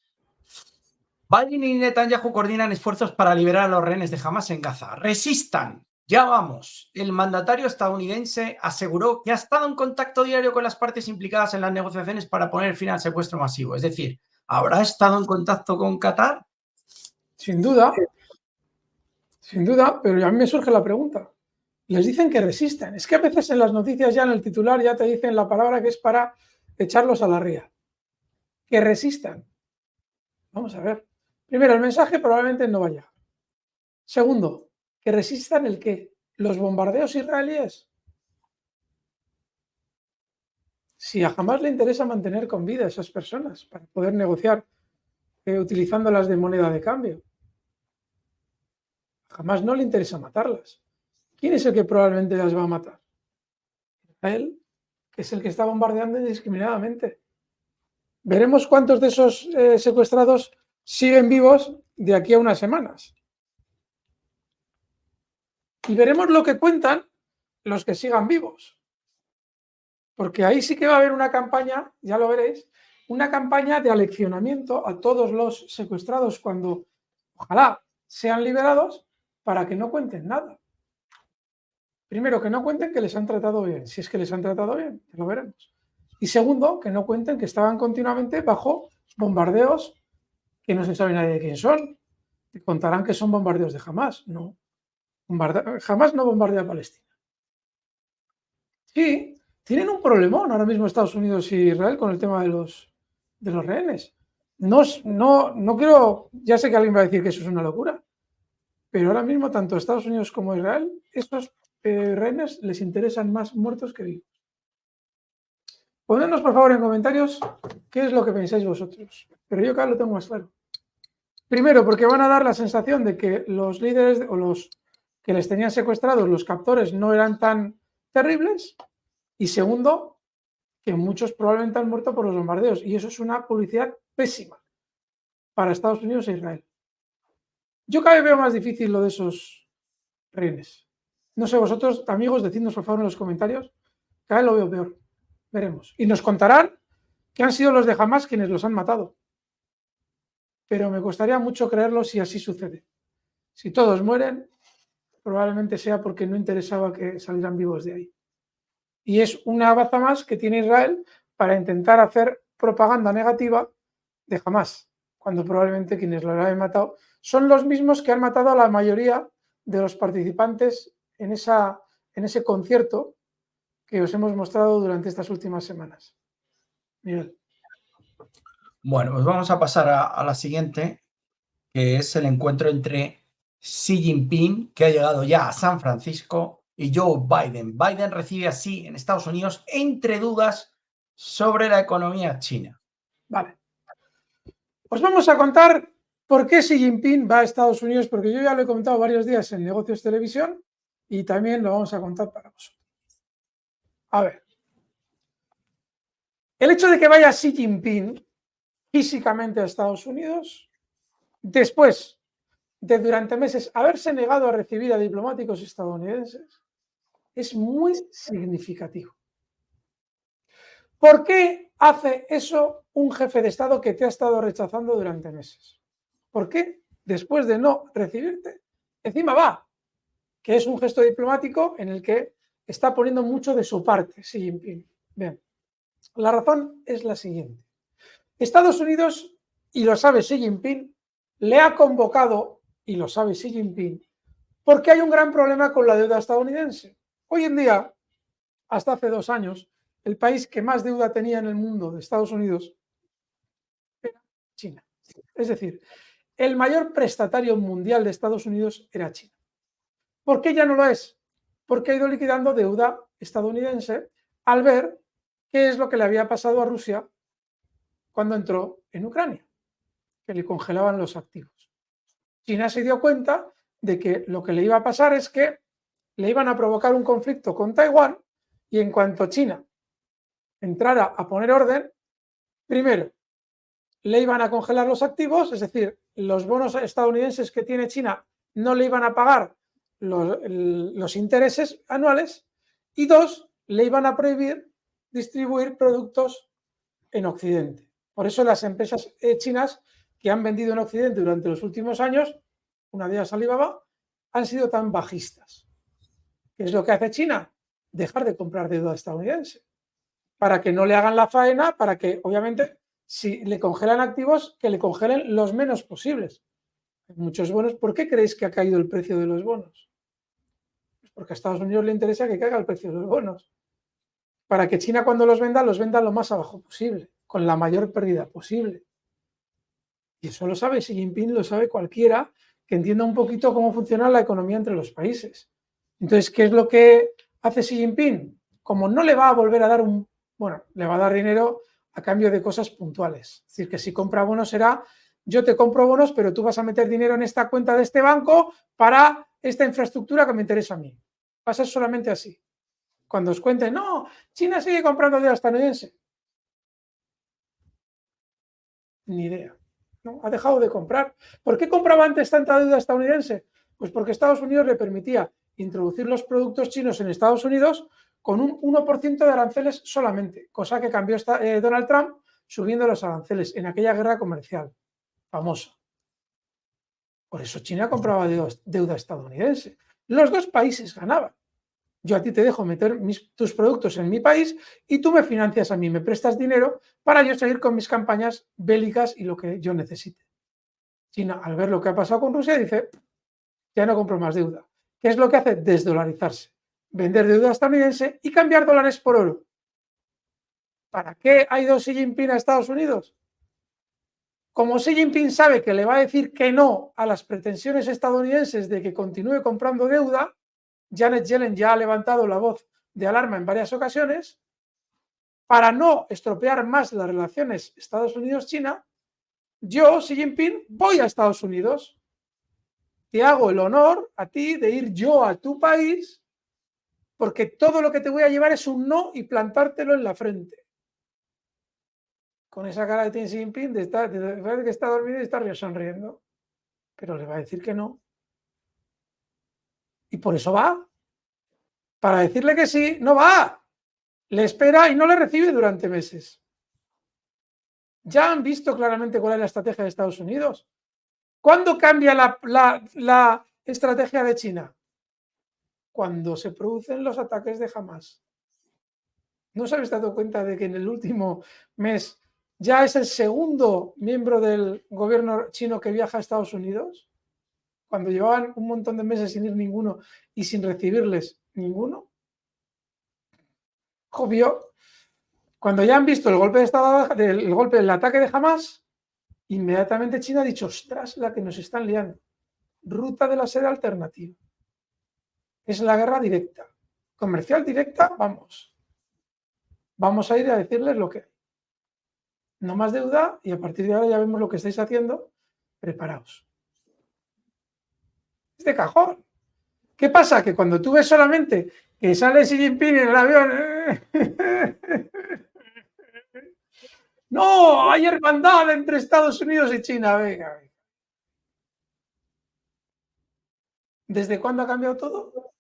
Biden y Netanyahu coordinan esfuerzos para liberar a los rehenes de Hamas en Gaza. ¡Resistan! Ya vamos. El mandatario estadounidense aseguró que ha estado en contacto diario con las partes implicadas en las negociaciones para poner fin al secuestro masivo. Es decir, ¿habrá estado en contacto con Qatar? Sin duda, pero a mí me surge la pregunta. Les dicen que resistan. Es que a veces en las noticias ya en el titular ya te dicen la palabra que es para echarlos a la ría. Que resistan. Vamos a ver. Primero, el mensaje probablemente no va a llegar. Segundo, que resistan el qué. Los bombardeos israelíes. Si a Hamas le interesa mantener con vida a esas personas para poder negociar utilizándolas de moneda de cambio. A Hamas no le interesa matarlas. ¿Quién es el que probablemente las va a matar? Él, que es el que está bombardeando indiscriminadamente. Veremos cuántos de esos secuestrados siguen vivos de aquí a unas semanas. Y veremos lo que cuentan los que sigan vivos. Porque ahí sí que va a haber una campaña, ya lo veréis, una campaña de aleccionamiento a todos los secuestrados cuando, ojalá, sean liberados para que no cuenten nada. Primero, que no cuenten que les han tratado bien. Si es que les han tratado bien, ya lo veremos. Y segundo, que no cuenten que estaban continuamente bajo bombardeos que no se sabe nadie de quién son. Te contarán que son bombardeos de Hamas. No. Hamas no bombardea a Palestina. Sí, tienen un problemón ahora mismo Estados Unidos y Israel con el tema de los rehenes. No creo, ya sé que alguien va a decir que eso es una locura, pero ahora mismo tanto Estados Unidos como Israel, estos rehenes les interesan más muertos que vivos. Ponednos por favor en comentarios qué es lo que pensáis vosotros, pero yo acá lo tengo más claro. Primero, porque van a dar la sensación de que los líderes o los que les tenían secuestrados, los captores, no eran tan terribles. Y segundo, que muchos probablemente han muerto por los bombardeos. Y eso es una publicidad pésima para Estados Unidos e Israel. Yo cada vez veo más difícil lo de esos rehenes. No sé, vosotros, amigos, decidnos por favor en los comentarios. Cada vez lo veo peor. Veremos. Y nos contarán que han sido los de Hamas quienes los han matado. Pero me costaría mucho creerlo si así sucede. Si todos mueren, probablemente sea porque no interesaba que salieran vivos de ahí. Y es una baza más que tiene Israel para intentar hacer propaganda negativa de Hamas, cuando probablemente quienes lo hayan matado son los mismos que han matado a la mayoría de los participantes en ese concierto que os hemos mostrado durante estas últimas semanas. Miguel. Bueno, pues vamos a pasar a la siguiente, que es el encuentro entre Xi Jinping, que ha llegado ya a San Francisco, y Joe Biden. Biden recibe así en Estados Unidos entre dudas sobre la economía china. Vale. Os vamos a contar por qué Xi Jinping va a Estados Unidos, porque yo ya lo he contado varios días en Negocios Televisión y también lo vamos a contar para vosotros. A ver, el hecho de que vaya Xi Jinping físicamente a Estados Unidos, después de durante meses haberse negado a recibir a diplomáticos estadounidenses, es muy significativo. ¿Por qué hace eso un jefe de Estado que te ha estado rechazando durante meses? ¿Por qué, después de no recibirte, encima va? Que es un gesto diplomático en el que está poniendo mucho de su parte Xi Jinping. Bien, la razón es la siguiente. Estados Unidos, y lo sabe Xi Jinping, le ha convocado, y lo sabe Xi Jinping, porque hay un gran problema con la deuda estadounidense. Hoy en día, hasta hace 2 años, el país que más deuda tenía en el mundo de Estados Unidos era China. Es decir, el mayor prestatario mundial de Estados Unidos era China. ¿Por qué ya no lo es? Porque ha ido liquidando deuda estadounidense al ver qué es lo que le había pasado a Rusia cuando entró en Ucrania, que le congelaban los activos. China se dio cuenta de que lo que le iba a pasar es que le iban a provocar un conflicto con Taiwán y en cuanto China entrara a poner orden, primero, le iban a congelar los activos, es decir, los bonos estadounidenses que tiene China no le iban a pagar los intereses anuales y 2, le iban a prohibir distribuir productos en Occidente. Por eso las empresas chinas que han vendido en Occidente durante los últimos años, una de ellas Alibaba, han sido tan bajistas. ¿Qué es lo que hace China? Dejar de comprar deuda estadounidense para que no le hagan la faena, para que obviamente si le congelan activos, que le congelen los menos posibles. Hay muchos bonos. ¿Por qué creéis que ha caído el precio de los bonos? Pues porque a Estados Unidos le interesa que caiga el precio de los bonos, para que China cuando los venda lo más abajo posible, con la mayor pérdida posible. Y eso lo sabe Xi Jinping, lo sabe cualquiera que entienda un poquito cómo funciona la economía entre los países. Entonces, ¿qué es lo que hace Xi Jinping? Como no le va a volver a dar le va a dar dinero a cambio de cosas puntuales. Es decir, que si compra bonos será, yo te compro bonos, pero tú vas a meter dinero en esta cuenta de este banco para esta infraestructura que me interesa a mí. Va a ser solamente así. Cuando os cuenten, no, China sigue comprando deuda estadounidense. Ni idea. ¿No? Ha dejado de comprar. ¿Por qué compraba antes tanta deuda estadounidense? Pues porque Estados Unidos le permitía introducir los productos chinos en Estados Unidos con un 1% de aranceles solamente, cosa que cambió Donald Trump subiendo los aranceles en aquella guerra comercial famosa. Por eso China compraba deuda estadounidense. Los dos países ganaban. Yo a ti te dejo meter tus productos en mi país y tú me financias a mí, me prestas dinero para yo seguir con mis campañas bélicas y lo que yo necesite. China, al ver lo que ha pasado con Rusia, dice, ya no compro más deuda. ¿Qué es lo que hace? Desdolarizarse, vender deuda estadounidense y cambiar dólares por oro. ¿Para qué ha ido Xi Jinping a Estados Unidos? Como Xi Jinping sabe que le va a decir que no a las pretensiones estadounidenses de que continúe comprando deuda, Janet Yellen ya ha levantado la voz de alarma en varias ocasiones, para no estropear más las relaciones Estados Unidos-China, yo, Xi Jinping, voy a Estados Unidos. Te hago el honor a ti de ir yo a tu país, porque todo lo que te voy a llevar es un no y plantártelo en la frente. Con esa cara que tiene Xi Jinping, de que está dormido y está sonriendo. Pero le va a decir que no. Y por eso va. Para decirle que sí, no va. Le espera y no le recibe durante meses. Ya han visto claramente cuál es la estrategia de Estados Unidos. ¿Cuándo cambia la estrategia de China? Cuando se producen los ataques de Hamas. ¿No os habéis dado cuenta de que en el último mes ya es el segundo miembro del gobierno chino que viaja a Estados Unidos? Cuando llevaban un montón de meses sin ir ninguno y sin recibirles ninguno. Obvio, cuando ya han visto el golpe de estado, el ataque de Hamas, inmediatamente China ha dicho, ostras, la que nos están liando. Ruta de la seda alternativa. Es la guerra directa. Comercial directa, vamos. Vamos a ir a decirles lo que hay. no más deuda y a partir de ahora ya vemos lo que estáis haciendo, preparaos. Es de cajón. ¿Qué pasa? Que cuando tú ves solamente que sale Xi Jinping en el avión, no, hay hermandad entre Estados Unidos y China, venga. ¿Desde cuándo ha cambiado todo?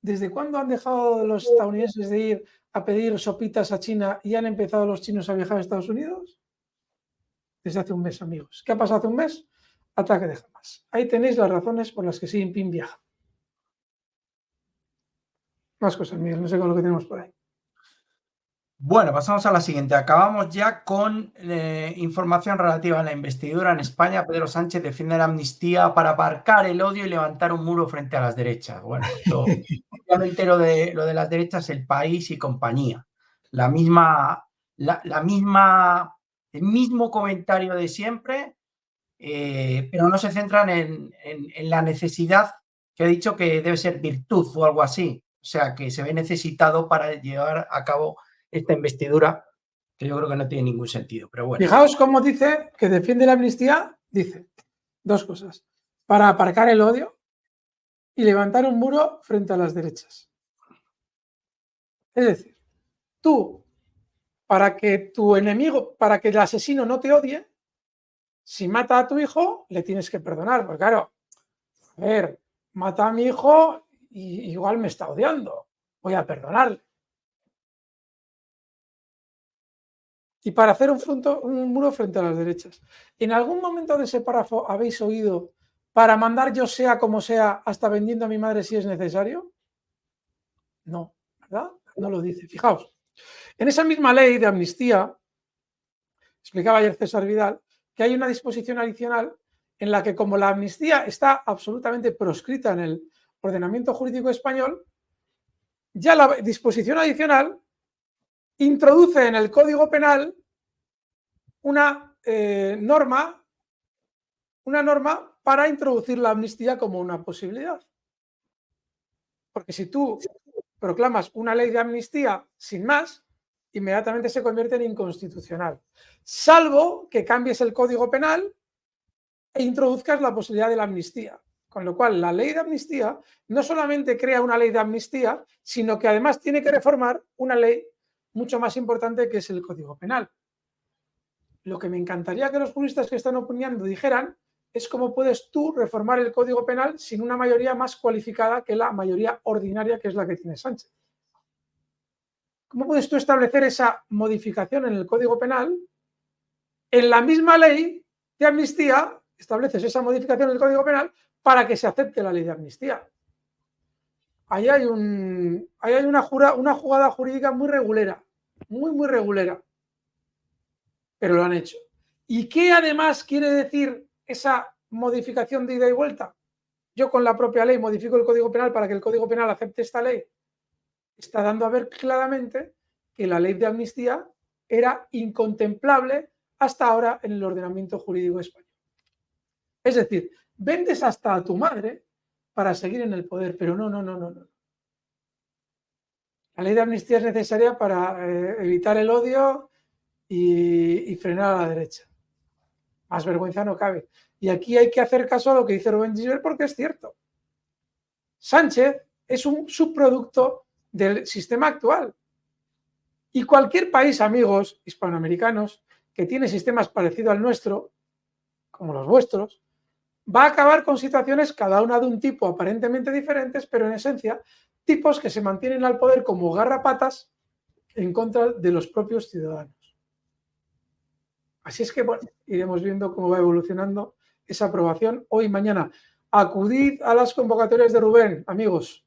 ¿Desde cuándo han dejado los estadounidenses de ir a pedir sopitas a China y han empezado los chinos a viajar a Estados Unidos? Desde hace un mes, amigos. ¿Qué ha pasado hace un mes? Ataque de Hamas. Ahí tenéis las razones por las que Xi Jinping viaja. Más cosas, Miguel, no sé con lo que tenemos por ahí. Bueno, pasamos a la siguiente. Acabamos ya con información relativa a la investidura en España. Pedro Sánchez defiende la amnistía para aparcar el odio y levantar un muro frente a las derechas. Bueno, esto, obviamente lo de las derechas, El País y compañía. El mismo comentario de siempre, pero no se centran en la necesidad que he dicho que debe ser virtud o algo así. O sea, que se ve necesitado para llevar a cabo esta investidura, que yo creo que no tiene ningún sentido, pero bueno. Fijaos cómo dice que defiende la amnistía, dice dos cosas, para aparcar el odio y levantar un muro frente a las derechas. Es decir, tú, para que tu enemigo, para que el asesino no te odie, si mata a tu hijo, le tienes que perdonar, porque claro, a ver, mata a mi hijo y igual me está odiando, voy a perdonarle. Y para hacer un muro frente a las derechas. ¿En algún momento de ese párrafo habéis oído para mandar yo sea como sea hasta vendiendo a mi madre si es necesario? No, ¿verdad? No lo dice. Fijaos, en esa misma ley de amnistía, explicaba ayer César Vidal, que hay una disposición adicional en la que como la amnistía está absolutamente proscrita en el ordenamiento jurídico español, ya la disposición adicional introduce en el Código Penal una norma para introducir la amnistía como una posibilidad. Porque si tú proclamas una ley de amnistía sin más, inmediatamente se convierte en inconstitucional. Salvo que cambies el Código Penal e introduzcas la posibilidad de la amnistía. Con lo cual, la ley de amnistía no solamente crea una ley de amnistía, sino que además tiene que reformar una ley mucho más importante que es el Código Penal. Lo que me encantaría que los juristas que están opinando dijeran es cómo puedes tú reformar el Código Penal sin una mayoría más cualificada que la mayoría ordinaria, que es la que tiene Sánchez. ¿Cómo puedes tú establecer esa modificación en el Código Penal? En la misma ley de amnistía estableces esa modificación en el Código Penal para que se acepte la ley de amnistía. Ahí hay una jugada jurídica muy regulera, muy regulera. Pero lo han hecho. ¿Y qué además quiere decir esa modificación de ida y vuelta? Yo con la propia ley modifico el Código Penal para que el Código Penal acepte esta ley. Está dando a ver claramente que la ley de amnistía era incontemplable hasta ahora en el ordenamiento jurídico español. Es decir, vendes hasta a tu madre para seguir en el poder, pero no. La ley de amnistía es necesaria para evitar el odio y frenar a la derecha. Más vergüenza no cabe. Y aquí hay que hacer caso a lo que dice Rubén Gisbert porque es cierto. Sánchez es un subproducto del sistema actual. Y cualquier país, amigos hispanoamericanos, que tiene sistemas parecidos al nuestro, como los vuestros, va a acabar con situaciones cada una de un tipo aparentemente diferentes, pero en esencia tipos que se mantienen al poder como garrapatas en contra de los propios ciudadanos. Así es que, bueno, iremos viendo cómo va evolucionando esa aprobación hoy y mañana. Acudid a las convocatorias de Rubén, amigos,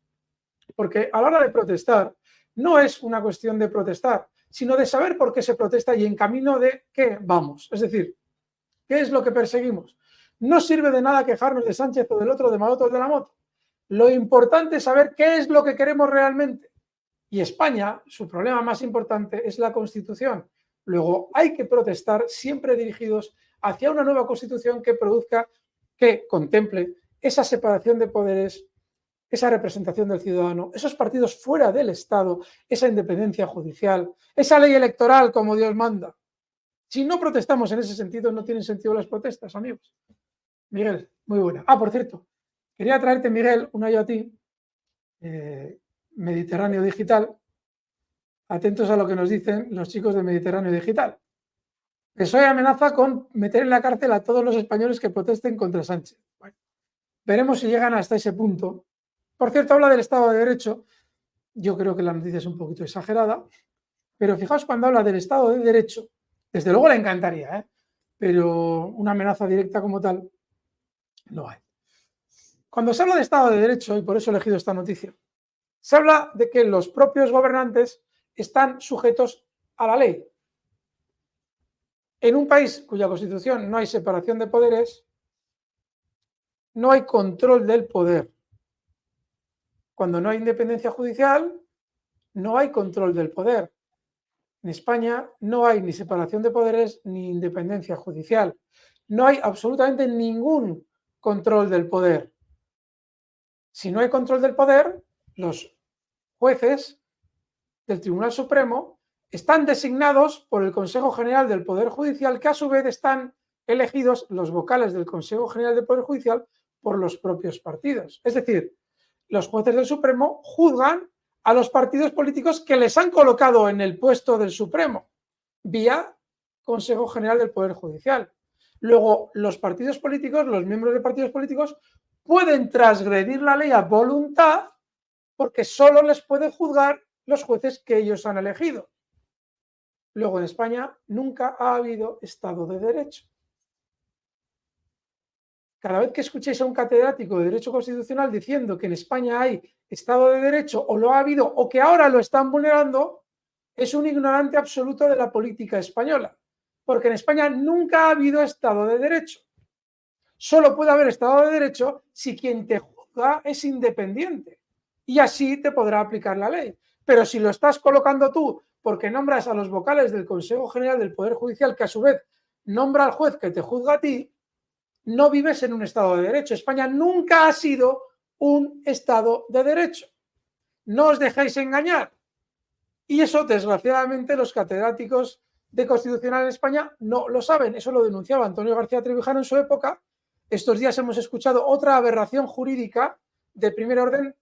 porque a la hora de protestar no es una cuestión de protestar, sino de saber por qué se protesta y en camino de qué vamos. Es decir, ¿qué es lo que perseguimos? No sirve de nada quejarnos de Sánchez o del otro, de Maroto o de la Moto. Lo importante es saber qué es lo que queremos realmente. Y España, su problema más importante es la Constitución. Luego hay que protestar siempre dirigidos hacia una nueva Constitución que produzca, que contemple esa separación de poderes, esa representación del ciudadano, esos partidos fuera del Estado, esa independencia judicial, esa ley electoral como Dios manda. Si no protestamos en ese sentido, no tienen sentido las protestas, amigos. Miguel, muy buena. Ah, por cierto, quería traerte, Miguel, una yo a ti, Mediterráneo Digital. Atentos a lo que nos dicen los chicos de Mediterráneo Digital. PSOE amenaza con meter en la cárcel a todos los españoles que protesten contra Sánchez. Bueno, veremos si llegan hasta ese punto. Por cierto, habla del Estado de Derecho. Yo creo que la noticia es un poquito exagerada, pero fijaos cuando habla del Estado de Derecho, desde luego le encantaría, pero una amenaza directa como tal no hay. Cuando se habla de Estado de Derecho, y por eso he elegido esta noticia, se habla de que los propios gobernantes están sujetos a la ley. En un país cuya constitución no hay separación de poderes, no hay control del poder. Cuando no hay independencia judicial, no hay control del poder. En España no hay ni separación de poderes ni independencia judicial. No hay absolutamente ningún control del poder. Si no hay control del poder, los jueces del Tribunal Supremo están designados por el Consejo General del Poder Judicial, que a su vez están elegidos los vocales del Consejo General del Poder Judicial por los propios partidos. Es decir, los jueces del Supremo juzgan a los partidos políticos que les han colocado en el puesto del Supremo, vía Consejo General del Poder Judicial. Luego, los partidos políticos, los miembros de partidos políticos, pueden transgredir la ley a voluntad porque solo les pueden juzgar los jueces que ellos han elegido. Luego, en España nunca ha habido Estado de Derecho. Cada vez que escuchéis a un catedrático de Derecho Constitucional diciendo que en España hay Estado de Derecho, o lo ha habido, o que ahora lo están vulnerando, es un ignorante absoluto de la política española. Porque en España nunca ha habido Estado de Derecho. Solo puede haber Estado de Derecho si quien te juzga es independiente. Y así te podrá aplicar la ley. Pero si lo estás colocando tú porque nombras a los vocales del Consejo General del Poder Judicial, que a su vez nombra al juez que te juzga a ti, no vives en un Estado de Derecho. España nunca ha sido un Estado de Derecho. No os dejéis engañar. Y eso, desgraciadamente, los catedráticos de Constitucional en España no lo saben. Eso lo denunciaba Antonio García Trevijano en su época. Estos días hemos escuchado otra aberración jurídica de primer orden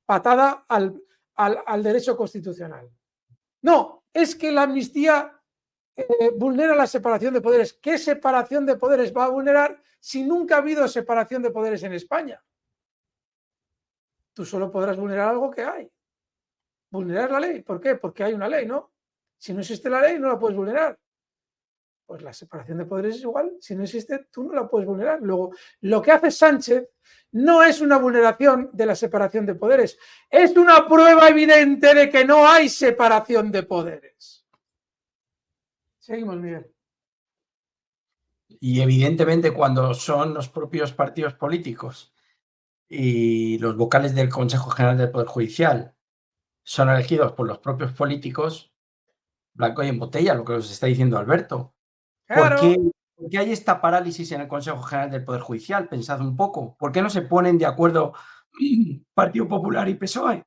patada al derecho constitucional. No, es que la amnistía vulnera la separación de poderes. ¿Qué separación de poderes va a vulnerar si nunca ha habido separación de poderes en España? Tú solo podrás vulnerar algo que hay. Vulnerar la ley. ¿Por qué? Porque hay una ley, ¿no? Si no existe la ley, no la puedes vulnerar. Pues la separación de poderes es igual. Si no existe, tú no la puedes vulnerar. Luego, lo que hace Sánchez no es una vulneración de la separación de poderes. Es una prueba evidente de que no hay separación de poderes. Seguimos, Miguel. Y evidentemente cuando son los propios partidos políticos y los vocales del Consejo General del Poder Judicial son elegidos por los propios políticos, blanco y en botella, lo que os está diciendo Alberto. Claro. ¿Por qué hay esta parálisis en el Consejo General del Poder Judicial? Pensad un poco. ¿Por qué no se ponen de acuerdo Partido Popular y PSOE?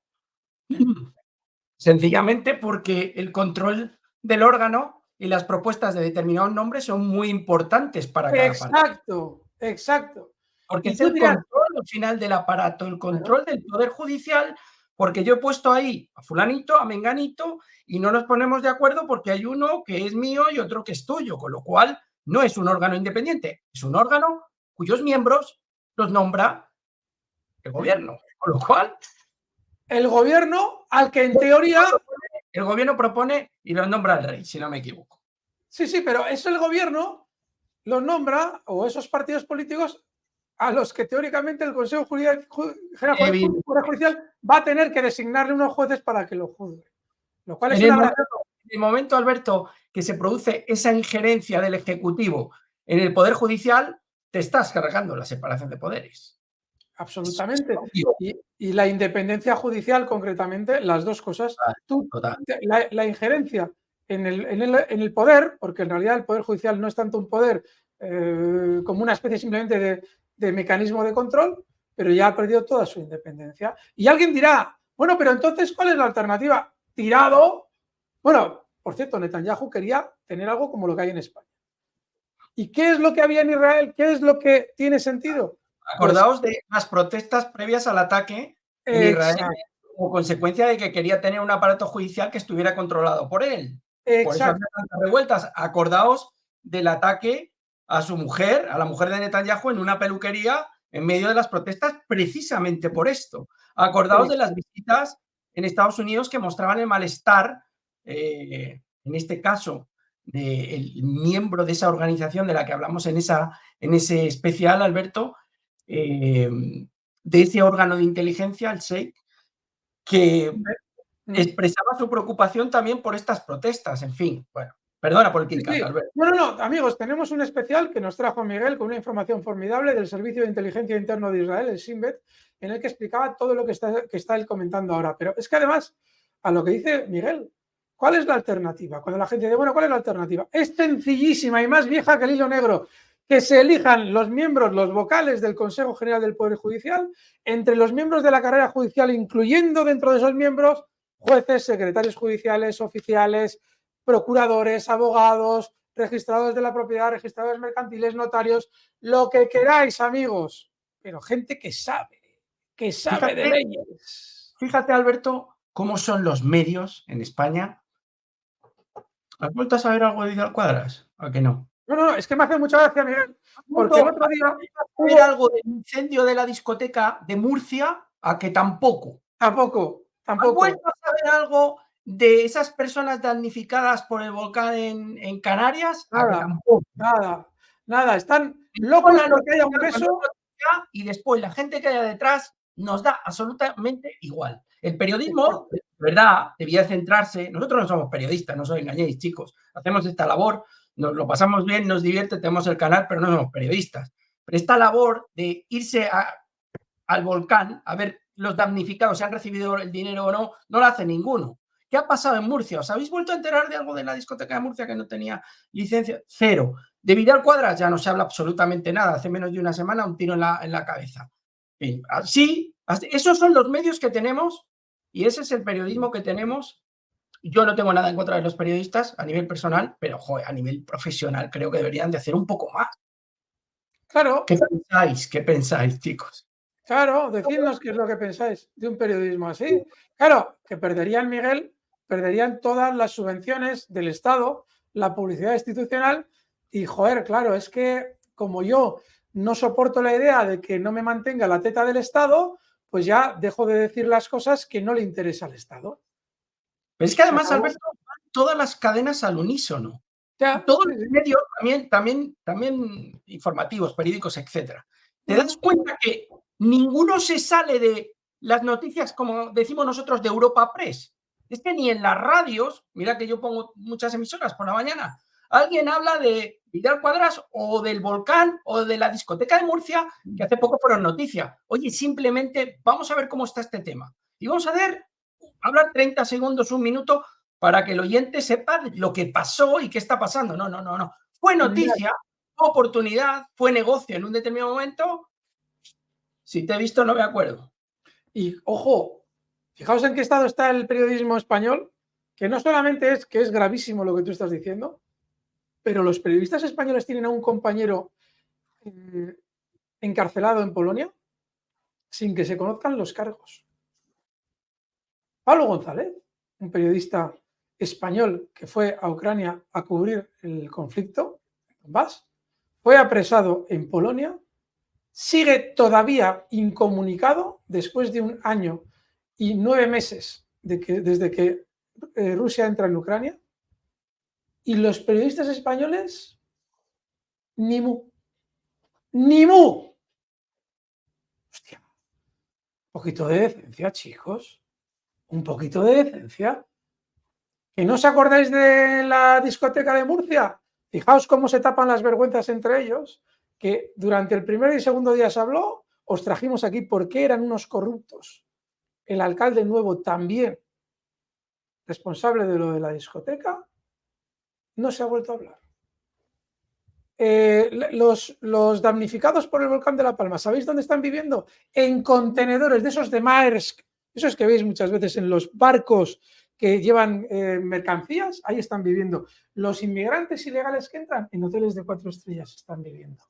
Sencillamente porque el control del órgano y las propuestas de determinados nombres son muy importantes para cada partido. Exacto. Porque es el control al final del aparato, el control del Poder Judicial, porque yo he puesto ahí a fulanito, a menganito, y no nos ponemos de acuerdo porque hay uno que es mío y otro que es tuyo, con lo cual no es un órgano independiente, es un órgano cuyos miembros los nombra el gobierno, con lo cual... El gobierno al que en teoría... El gobierno propone y los nombra el rey, si no me equivoco. Sí, sí, pero eso el gobierno los nombra, o esos partidos políticos, a los que teóricamente el Consejo General Judicial va a tener que designarle unos jueces para que lo juzguen. Lo cual es una... En el momento, Alberto, que se produce esa injerencia del Ejecutivo en el Poder Judicial, te estás cargando la separación de poderes. Absolutamente. Y la independencia judicial, concretamente, las dos cosas. La injerencia en el poder, porque en realidad el Poder Judicial no es tanto un poder como una especie simplemente de mecanismo de control, pero ya ha perdido toda su independencia. Y alguien dirá, bueno, pero entonces, ¿cuál es la alternativa? Tirado. Bueno, por cierto, Netanyahu quería tener algo como lo que hay en España. ¿Y qué es lo que había en Israel? ¿Qué es lo que tiene sentido? Acordaos de las protestas previas al ataque en Israel como consecuencia de que quería tener un aparato judicial que estuviera controlado por él. Por eso había tantas revueltas. Acordaos del ataque a su mujer, a la mujer de Netanyahu, en una peluquería en medio de las protestas, precisamente por esto. Acordaos de las visitas en Estados Unidos que mostraban el malestar, en este caso, del miembro de esa organización de la que hablamos en ese especial, Alberto, de ese órgano de inteligencia, el SEIC, que expresaba su preocupación también por estas protestas. En fin, bueno, perdona por el Kit Kat, Alberto. No, amigos, tenemos un especial que nos trajo Miguel con una información formidable del Servicio de Inteligencia Interno de Israel, el Shin Bet, en el que explicaba todo lo que está él comentando ahora. Pero es que además, a lo que dice Miguel, ¿cuál es la alternativa? Cuando la gente dice, bueno, ¿cuál es la alternativa? Es sencillísima y más vieja que el hilo negro. Que se elijan los miembros, los vocales del Consejo General del Poder Judicial, entre los miembros de la carrera judicial, incluyendo dentro de esos miembros jueces, secretarios judiciales, oficiales, procuradores, abogados, registradores de la propiedad, registradores mercantiles, notarios, lo que queráis, amigos, pero gente que sabe de leyes. Fíjate, Alberto, cómo son los medios en España. ¿Has vuelto a saber algo de Vidal Cuadras? ¿A que no? No, es que me hace mucha gracia, Miguel, porque el otro día hubo algo del incendio de la discoteca de Murcia, a que tampoco. Tampoco. ¿Has vuelto a saber algo de esas personas damnificadas por el volcán en Canarias? Nada, a que tampoco. Nada. Están locos porque haya un beso. Y después la gente que haya detrás nos da absolutamente igual. El periodismo, de verdad, debía centrarse. Nosotros no somos periodistas, no os engañéis, chicos. Hacemos esta labor, nos lo pasamos bien, nos divierte, tenemos el canal, pero no somos periodistas. Pero esta labor de irse al volcán a ver los damnificados, si han recibido el dinero o no, no lo hace ninguno. ¿Qué ha pasado en Murcia? ¿Os habéis vuelto a enterar de algo de la discoteca de Murcia que no tenía licencia? Cero. De Vidal Cuadras ya no se habla absolutamente nada. Hace menos de una semana un tiro en la cabeza. Sí, esos son los medios que tenemos y ese es el periodismo que tenemos. Yo no tengo nada en contra de los periodistas a nivel personal, pero joder, a nivel profesional creo que deberían de hacer un poco más. Claro. ¿Qué pensáis, chicos? Claro, decidnos qué es lo que pensáis de un periodismo así. Claro, que perderían todas las subvenciones del Estado, la publicidad institucional y, joder, claro, es que como yo no soporto la idea de que no me mantenga la teta del Estado, pues ya dejo de decir las cosas que no le interesa al Estado. Pero es que además, Alberto, todas las cadenas al unísono. Todos los medios también informativos, periódicos, etcétera. ¿Te das cuenta que ninguno se sale de las noticias, como decimos nosotros, de Europa Press? Es que ni en las radios, mira que yo pongo muchas emisoras por la mañana, alguien habla de Vidal Cuadras o del volcán o de la discoteca de Murcia, que hace poco fueron noticia. Oye, simplemente vamos a ver cómo está este tema. Y vamos a hablar 30 segundos, un minuto, para que el oyente sepa lo que pasó y qué está pasando. No. Fue noticia, fue oportunidad, fue negocio en un determinado momento. Si te he visto, no me acuerdo. Y, ojo, fijaos en qué estado está el periodismo español, que no solamente es que es gravísimo lo que tú estás diciendo, pero los periodistas españoles tienen a un compañero encarcelado en Polonia sin que se conozcan los cargos. Pablo González, un periodista español que fue a Ucrania a cubrir el conflicto, Donbass, fue apresado en Polonia, sigue todavía incomunicado después de 1 año y 9 meses desde que Rusia entra en Ucrania, y los periodistas españoles ni mu. Hostia, un poquito de decencia, chicos, un poquito de decencia. ¿Que no os acordáis de la discoteca de Murcia? Fijaos cómo se tapan las vergüenzas entre ellos, que durante el primer y segundo día se habló, os trajimos aquí porque eran unos corruptos. El alcalde nuevo también, responsable de lo de la discoteca, no se ha vuelto a hablar. Los damnificados por el volcán de La Palma, ¿sabéis dónde están viviendo? En contenedores de esos de Maersk, esos que veis muchas veces en los barcos que llevan mercancías, ahí están viviendo. Los inmigrantes ilegales que entran en hoteles de 4 estrellas están viviendo.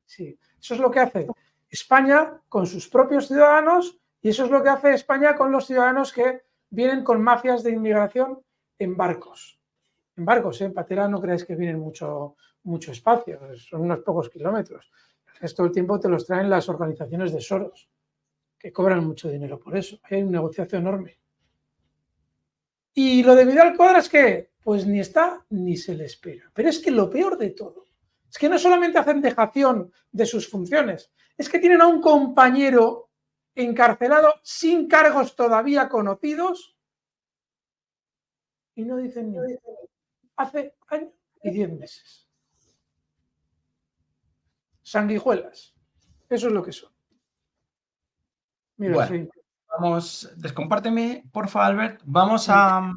Sí, eso es lo que hace España con sus propios ciudadanos y eso es lo que hace España con los ciudadanos que vienen con mafias de inmigración en barcos. En barcos, en patera no creáis que vienen mucho espacio, son unos pocos kilómetros. El resto del tiempo te los traen las organizaciones de Soros, que cobran mucho dinero por eso. Hay un negociazo enorme. Y lo de Vidal Cuadras, ¿qué? Pues ni está ni se le espera. Pero es que lo peor de todo es que no solamente hacen dejación de sus funciones, es que tienen a un compañero encarcelado sin cargos todavía conocidos y no dicen nada. Hace año y 10 meses. Sanguijuelas. Eso es lo que son. Mira, bueno, sí. Vamos, descompárteme, porfa, Albert. Vamos al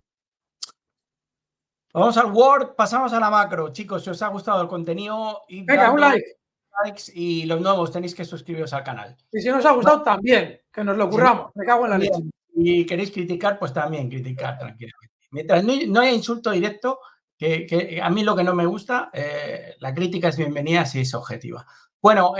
Word, pasamos a la macro. Chicos, si os ha gustado el contenido, id Venga, un dando like. likes y los nuevos tenéis que suscribiros al canal. Y si no os ha gustado, también, que nos lo curramos. Me cago en la leche. Y queréis criticar, pues también criticar tranquilamente. Mientras no haya insulto directo, que a mí lo que no me gusta, la crítica es bienvenida si es objetiva. Bueno,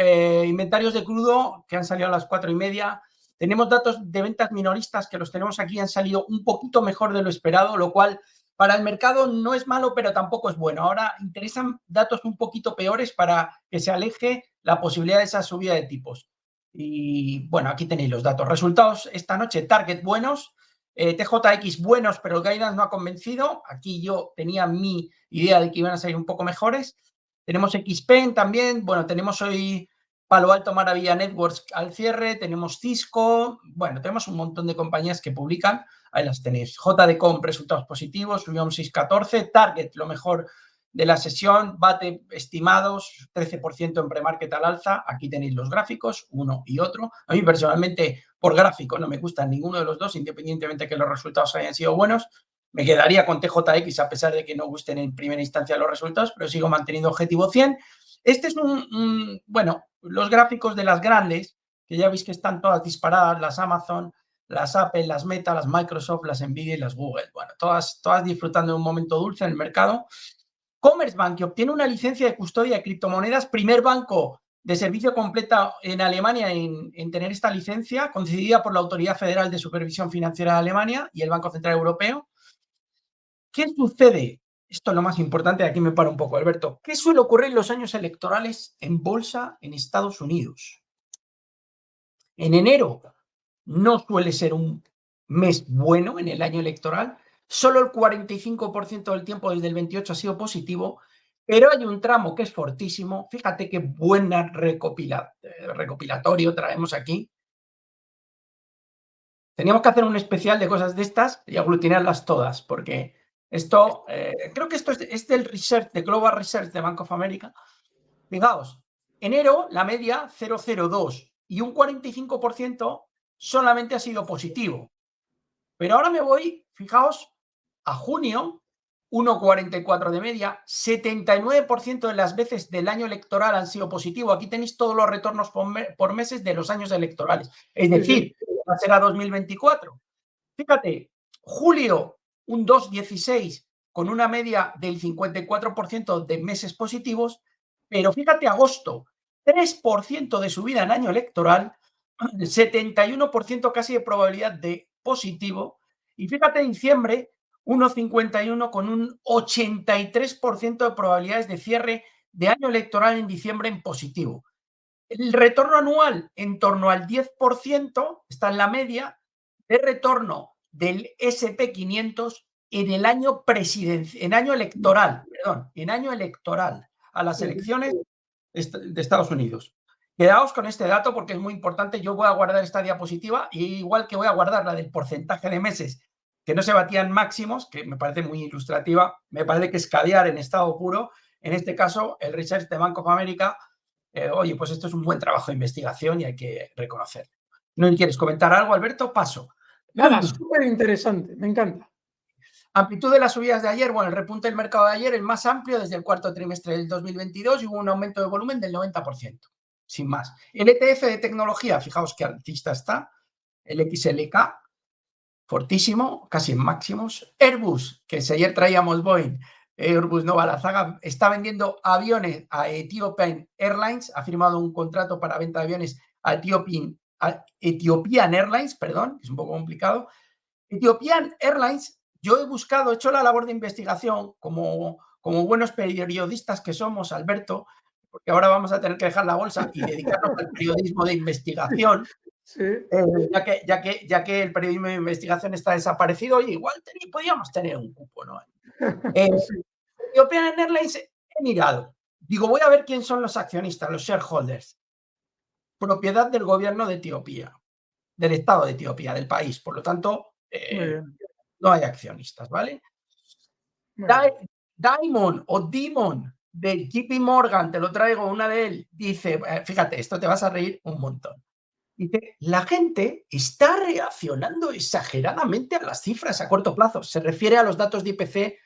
inventarios de crudo que han salido a las 4:30. Tenemos datos de ventas minoristas que los tenemos aquí, han salido un poquito mejor de lo esperado, lo cual para el mercado no es malo, pero tampoco es bueno. Ahora interesan datos un poquito peores para que se aleje la posibilidad de esa subida de tipos. Y bueno, aquí tenéis los datos. Resultados esta noche, target buenos, TJX buenos, pero el guidance no ha convencido. Aquí yo tenía mi idea de que iban a salir un poco mejores. Tenemos XPeng también. Bueno, tenemos hoy Palo Alto Maravilla Networks al cierre. Tenemos Cisco. Bueno, tenemos un montón de compañías que publican. Ahí las tenéis. JDCom, resultados positivos, subió un 6,14. Target, lo mejor de la sesión, bate estimados, 13% en premarket al alza. Aquí tenéis los gráficos, uno y otro. A mí personalmente, por gráfico, no me gustan ninguno de los dos, independientemente de que los resultados hayan sido buenos. Me quedaría con TJX a pesar de que no gusten en primera instancia los resultados, pero sigo manteniendo objetivo 100. Este es bueno, los gráficos de las grandes, que ya veis que están todas disparadas, las Amazon, las Apple, las Meta, las Microsoft, las Nvidia y las Google. Bueno, todas disfrutando de un momento dulce en el mercado. Commerzbank, que obtiene una licencia de custodia de criptomonedas, primer banco de servicio completo en Alemania en tener esta licencia, concedida por la Autoridad Federal de Supervisión Financiera de Alemania y el Banco Central Europeo. ¿Qué sucede? Esto es lo más importante, aquí me paro un poco, Alberto. ¿Qué suele ocurrir en los años electorales en bolsa en Estados Unidos? En enero no suele ser un mes bueno en el año electoral. Solo el 45% del tiempo desde el 28 ha sido positivo, pero hay un tramo que es fortísimo. Fíjate qué buena recopilatorio traemos aquí. Teníamos que hacer un especial de cosas de estas y aglutinarlas todas, porque esto, creo que esto es del research, de Global Research de Bank of America. Fijaos, enero la media 0,02 y un 45% solamente ha sido positivo. Pero ahora me voy, fijaos, a junio, 1,44 de media, 79% de las veces del año electoral han sido positivo. Aquí tenéis todos los retornos por meses de los años electorales. Es decir, va a ser a 2024. Fíjate, julio, un 2,16 con una media del 54% de meses positivos, pero fíjate, agosto, 3% de subida en año electoral, 71% casi de probabilidad de positivo, y fíjate, diciembre, 1,51 con un 83% de probabilidades de cierre de año electoral en diciembre en positivo. El retorno anual en torno al 10% está en la media de retorno del SP500 en el año en año electoral, en año electoral a las elecciones de Estados Unidos. Quedaos con este dato porque es muy importante. Yo voy a guardar esta diapositiva y igual que voy a guardar la del porcentaje de meses que no se batían máximos, que me parece muy ilustrativa, me parece que es caviar en estado puro. En este caso, el research de Bank of America, oye, pues esto es un buen trabajo de investigación y hay que reconocerlo. ¿No quieres comentar algo, Alberto? Paso. Nada, súper interesante, me encanta. Amplitud de las subidas de ayer, bueno, el repunte del mercado de ayer, el más amplio desde el cuarto trimestre del 2022 y hubo un aumento de volumen del 90%, sin más. El ETF de tecnología, fijaos qué alcista está, el XLK, fortísimo, casi en máximos. Airbus, que si ayer traíamos Boeing, Airbus no va a la zaga, está vendiendo aviones a Ethiopian Airlines, ha firmado un contrato para venta de aviones a Ethiopian Airlines, perdón, es un poco complicado. Ethiopian Airlines, yo he buscado, he hecho la labor de investigación como buenos periodistas que somos, Alberto, porque ahora vamos a tener que dejar la bolsa y dedicarnos al periodismo de investigación. Sí. Ya que el periodismo de investigación está desaparecido, oye, igual podríamos tener un cupo, ¿no? Sí. Ethiopian Airlines he mirado. Digo, voy a ver quién son los accionistas, los shareholders. Propiedad del gobierno de Etiopía, del Estado de Etiopía, del país. Por lo tanto, no hay accionistas, ¿vale? Diamond o Demon de JP Morgan, te lo traigo, una de él, dice, fíjate, esto te vas a reír un montón. Dice, la gente está reaccionando exageradamente a las cifras a corto plazo. Se refiere a los datos de IPC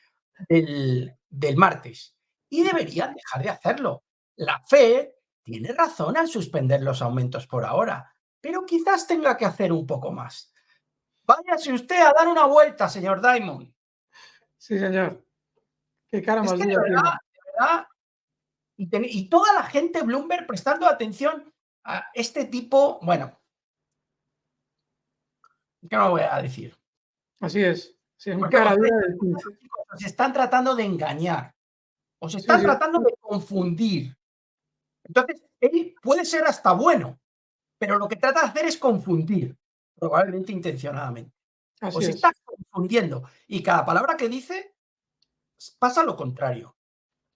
del martes. Y deberían dejar de hacerlo. La Fed tiene razón al suspender los aumentos por ahora, pero quizás tenga que hacer un poco más. Váyase usted a dar una vuelta, señor Diamond. Sí, señor. Qué cara Es más que de dura tiene. verdad, y toda la gente Bloomberg prestando atención a este tipo, bueno, ¿qué no voy a decir? Así es. Sí, un Porque cara dura del 15. os están tratando de engañar, os Sí, están sí. tratando de confundir. Entonces, él puede ser hasta bueno, pero lo que trata de hacer es confundir, probablemente intencionadamente. Así Os es. está confundiendo y cada palabra que dice pasa lo contrario.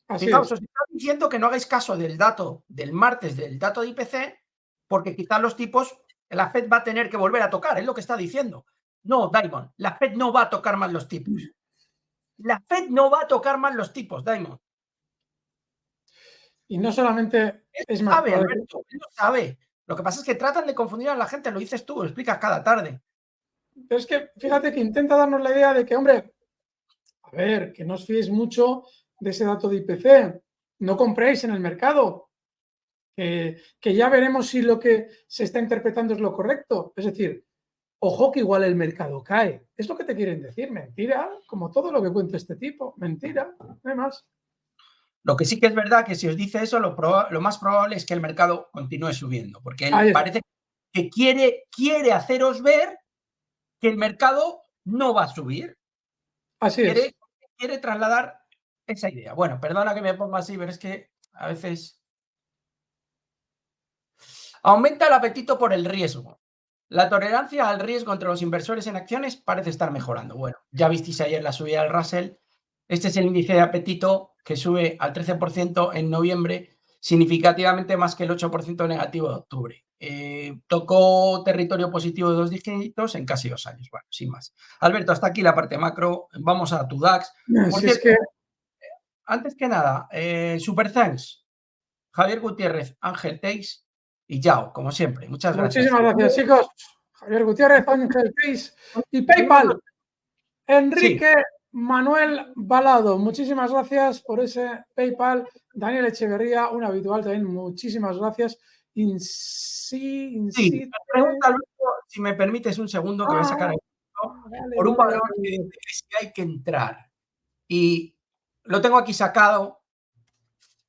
Así Fijaos, es. os está diciendo que no hagáis caso del dato del martes, del dato de IPC, porque quizás los tipos, la Fed va a tener que volver a tocar, es lo que está diciendo. No, Diamond, la Fed no va a tocar más los tipos. La Fed no va a tocar más los tipos, Diamond. Y no solamente Él es más. sabe, Alberto, él lo sabe. Lo que pasa es que tratan de confundir a la gente, lo dices tú, lo explicas cada tarde. Pero es que fíjate que intenta darnos la idea de que, hombre, a ver, que no os fiéis mucho de ese dato de IPC. No compréis en el mercado. Que ya veremos si lo que se está interpretando es lo correcto. Es decir, ojo que igual el mercado cae. Es lo que te quieren decir. Mentira, como todo lo que cuenta este tipo. Mentira, no hay más. Lo que sí que es verdad que si os dice eso, lo más probable es que el mercado continúe subiendo, porque él parece que quiere haceros ver que el mercado no va a subir. Así es. Quiere trasladar esa idea. Bueno, perdona que me ponga así, pero es que a veces aumenta el apetito por el riesgo. La tolerancia al riesgo entre los inversores en acciones parece estar mejorando. Bueno, ya visteis ayer la subida del Russell. Este es el índice de apetito que sube al 13% en noviembre, significativamente más que el 8% negativo de octubre. Tocó territorio positivo de 2 dígitos en casi 2 años. Bueno, sin más. Alberto, hasta aquí la parte macro. Vamos a tu DAX. Por Si cierto, es que... antes que nada, Super Thanks, Javier Gutiérrez, Ángel Teix y Yao, como siempre. Muchas gracias. Muchísimas gracias, chicos. Javier Gutiérrez, Ángel Cris y Seguimos. PayPal. Enrique Manuel Balado, muchísimas gracias por ese PayPal. Daniel Echeverría, un habitual también, muchísimas gracias. Sí, me pregunta Alberto, si me permites un segundo, que voy a sacar el por un valor que dice que sí hay que entrar. Y lo tengo aquí sacado.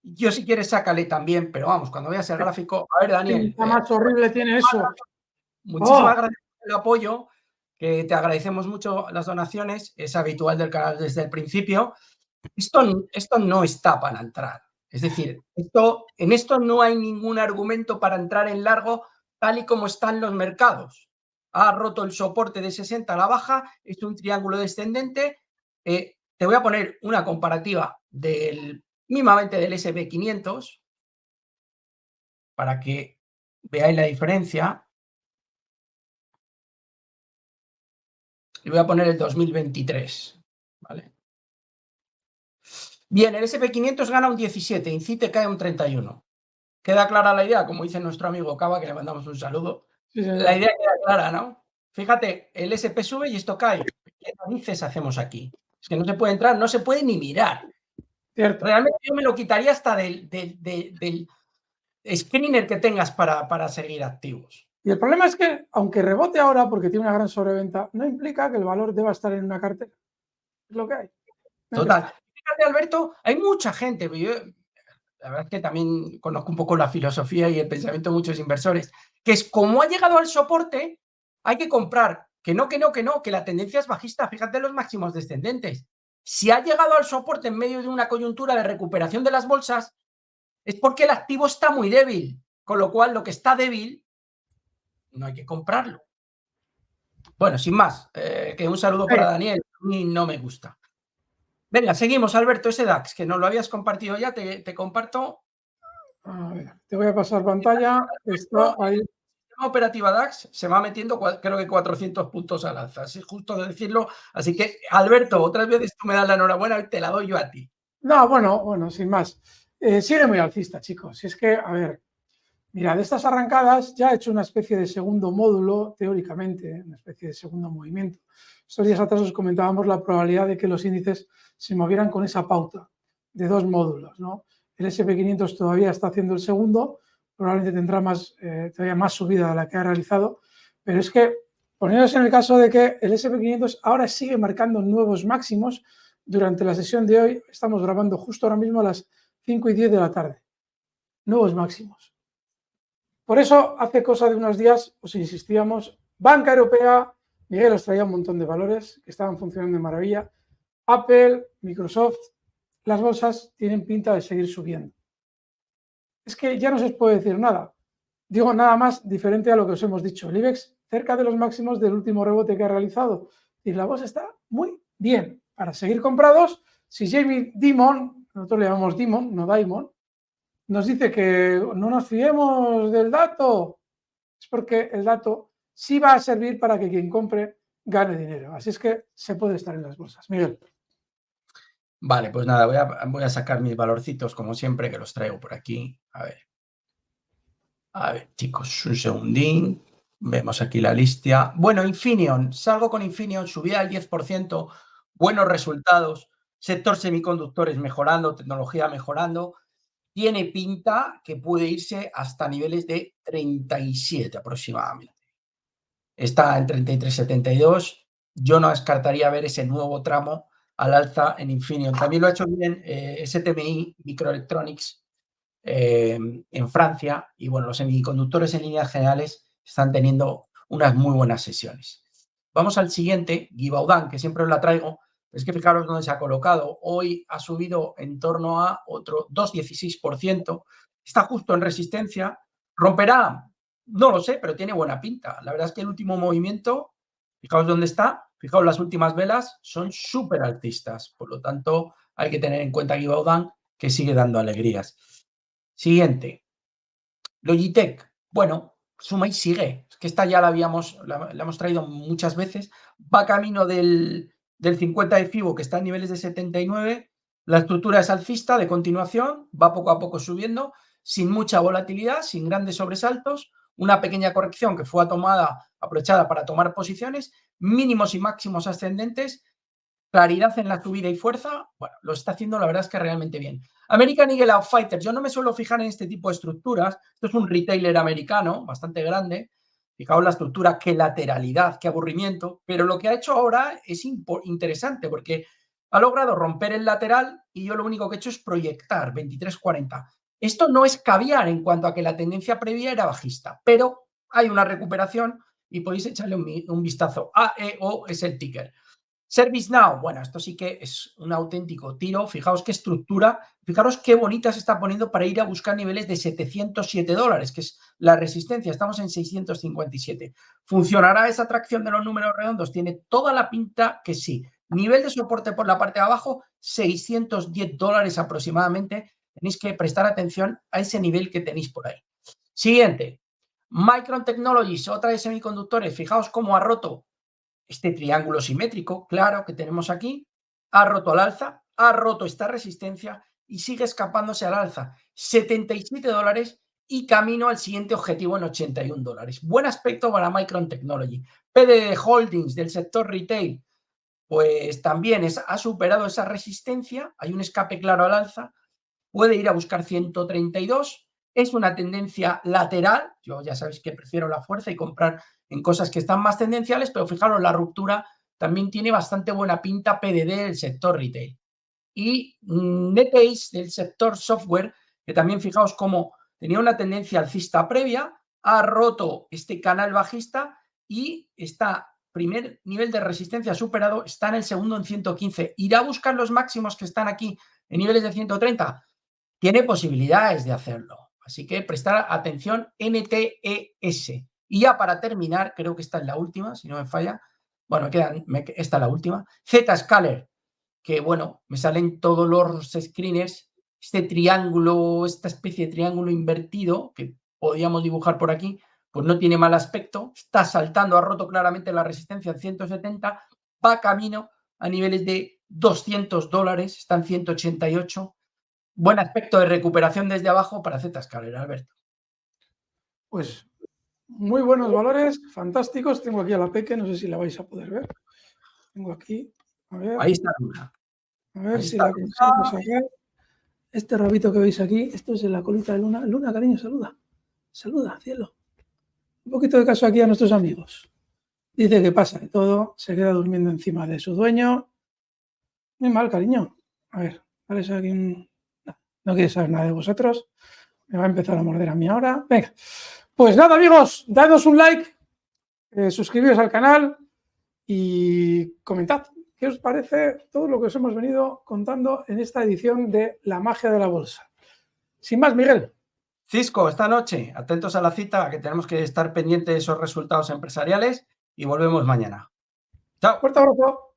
Yo, si quieres, sácale también, pero vamos, cuando veas el gráfico. A ver, Daniel. Pinta más horrible tiene eso. Muchísimas gracias por el apoyo, que te agradecemos mucho las donaciones, es habitual del canal desde el principio. Esto no está para entrar. Es decir, en esto no hay ningún argumento para entrar en largo tal y como están los mercados. Ha roto el soporte de 60 a la baja, es un triángulo descendente. Te voy a poner una comparativa mínimamente del S&P 500 para que veáis la diferencia. Le voy a poner el 2023. ¿Vale? Bien, el S&P 500 gana un 17, Incite cae un 31. ¿Queda clara la idea? Como dice nuestro amigo Cava, que le mandamos un saludo. Sí, la idea queda clara, ¿no? Fíjate, el SP sube y esto cae. ¿Qué narices hacemos aquí? Es que no se puede entrar, no se puede ni mirar. Cierto. Realmente yo me lo quitaría hasta del screener que tengas para seguir activos. Y el problema es que, aunque rebote ahora porque tiene una gran sobreventa, no implica que el valor deba estar en una cartera. Es lo que hay. Total. Fíjate, Alberto, hay mucha gente, la verdad es que también conozco un poco la filosofía y el pensamiento de muchos inversores, que es como ha llegado al soporte, hay que comprar. Que no, que la tendencia es bajista. Fíjate los máximos descendentes. Si ha llegado al soporte en medio de una coyuntura de recuperación de las bolsas, es porque el activo está muy débil. Con lo cual, lo que está débil, no hay que comprarlo. Bueno, sin más, que un saludo para Daniel. A mí no me gusta. Venga, seguimos, Alberto, ese DAX, que nos lo habías compartido ya, te comparto. A ver, te voy a pasar pantalla. Está ahí. La operativa DAX se va metiendo, creo que 400 puntos al alza, es justo de decirlo. Así que, Alberto, otras veces tú me das la enhorabuena y te la doy yo a ti. No, bueno, sin más. Sigue muy alcista, chicos. Si es que, a ver, mira, de estas arrancadas ya ha hecho una especie de segundo módulo, teóricamente, una especie de segundo movimiento. Estos días atrás os comentábamos la probabilidad de que los índices se movieran con esa pauta de dos módulos, ¿no? El SP500 todavía está haciendo el segundo, probablemente tendrá todavía más subida de la que ha realizado, pero es que, poniéndose en el caso de que el SP500 ahora sigue marcando nuevos máximos, durante la sesión de hoy, estamos grabando justo ahora mismo a las 5:10 de la tarde, nuevos máximos. Por eso, hace cosa de unos días os insistíamos, banca europea, Miguel os traía un montón de valores que estaban funcionando de maravilla, Apple, Microsoft, las bolsas tienen pinta de seguir subiendo. Es que ya no se os puede decir nada. Digo nada más diferente a lo que os hemos dicho. El IBEX cerca de los máximos del último rebote que ha realizado. Y la bolsa está muy bien para seguir comprados. Si Jamie Dimon, nosotros le llamamos Dimon, no Daimon, nos dice que no nos fiemos del dato, es porque el dato sí va a servir para que quien compre gane dinero. Así es que se puede estar en las bolsas. Miguel. Vale, pues nada, voy a sacar mis valorcitos, como siempre, que los traigo por aquí. A ver, chicos, un segundín. Vemos aquí la lista. Bueno, Infineon, salgo con Infineon, subida del 10%, buenos resultados, sector semiconductores mejorando, tecnología mejorando. Tiene pinta que puede irse hasta niveles de 37 aproximadamente. Está en 33,72. Yo no descartaría ver ese nuevo tramo al alza en Infineon. También lo ha hecho bien STMI Microelectronics en Francia. Y bueno, los semiconductores en líneas generales están teniendo unas muy buenas sesiones. Vamos al siguiente, Givaudan, que siempre os la traigo. Es que fijaros dónde se ha colocado. Hoy ha subido en torno a otro 2,16%. Está justo en resistencia. ¿Romperá? No lo sé, pero tiene buena pinta. La verdad es que el último movimiento, fijaos dónde está, fijaos las últimas velas, son súper altistas. Por lo tanto, hay que tener en cuenta Givaudan, que sigue dando alegrías. Siguiente. Logitech. Bueno, suma y sigue. Es que esta ya la hemos traído muchas veces. Va camino del 50 de FIBO, que está en niveles de 79. La estructura es alcista de continuación. Va poco a poco subiendo, sin mucha volatilidad, sin grandes sobresaltos. Una pequeña corrección que fue aprovechada para tomar posiciones. Mínimos y máximos ascendentes. Claridad en la subida y fuerza, bueno, lo está haciendo la verdad es que realmente bien. American Eagle Outfitters, yo no me suelo fijar en este tipo de estructuras. Esto es un retailer americano, bastante grande. Fijaos la estructura, qué lateralidad, qué aburrimiento. Pero lo que ha hecho ahora es interesante porque ha logrado romper el lateral y yo lo único que he hecho es proyectar 23,40. Esto no es caviar en cuanto a que la tendencia previa era bajista, pero hay una recuperación y podéis echarle un vistazo. AEO es el ticker. ServiceNow, bueno, esto sí que es un auténtico tiro. Fijaos qué estructura, fijaros qué bonita se está poniendo para ir a buscar niveles de $707, que es la resistencia. Estamos en 657. ¿Funcionará esa tracción de los números redondos? Tiene toda la pinta que sí. Nivel de soporte por la parte de abajo, $610 aproximadamente. Tenéis que prestar atención a ese nivel que tenéis por ahí. Siguiente. Micron Technologies, otra de semiconductores. Fijaos cómo ha roto este triángulo simétrico, claro, que tenemos aquí, ha roto al alza, ha roto esta resistencia y sigue escapándose al alza. $77 y camino al siguiente objetivo en $81. Buen aspecto para Micron Technology. PDD Holdings del sector retail, pues también ha superado esa resistencia, hay un escape claro al alza, puede ir a buscar 132 es una tendencia lateral. Yo ya sabéis que prefiero la fuerza y comprar en cosas que están más tendenciales, pero fijaros, la ruptura también tiene bastante buena pinta PDD del sector retail. Y NetEase del sector software, que también fijaos cómo tenía una tendencia alcista previa, ha roto este canal bajista y está primer nivel de resistencia superado, está en el segundo en 115. ¿Irá a buscar los máximos que están aquí en niveles de 130? Tiene posibilidades de hacerlo. Así que prestar atención, NTES. Y ya para terminar, creo que esta es la última, si no me falla. Bueno, esta es la última. Zscaler, que bueno, me salen todos los screeners, este triángulo, esta especie de triángulo invertido que podíamos dibujar por aquí, pues no tiene mal aspecto, está saltando, ha roto claramente la resistencia en 170, va camino a niveles de $200, está en 188. Buen aspecto de recuperación desde abajo para Zscaler, Alberto. Pues muy buenos valores, fantásticos. Tengo aquí a la Peque, no sé si la vais a poder ver. Tengo aquí, a ver. Ahí está Luna. A ver si la consigo sacar. Este rabito que veis aquí, esto es la colita de Luna. Luna, cariño, saluda. Saluda, cielo. Un poquito de caso aquí a nuestros amigos. Dice que pasa de todo, se queda durmiendo encima de su dueño. Muy mal, cariño. A ver, ¿vale? Aquí un... no quiere saber nada de vosotros. Me va a empezar a morder a mí ahora. Venga. Pues nada, amigos, dadnos un like, suscribiros al canal y comentad qué os parece todo lo que os hemos venido contando en esta edición de La Magia de la Bolsa. Sin más, Miguel. Cisco, esta noche, atentos a la cita, que tenemos que estar pendientes de esos resultados empresariales y volvemos mañana. Chao. Fuerte abrazo.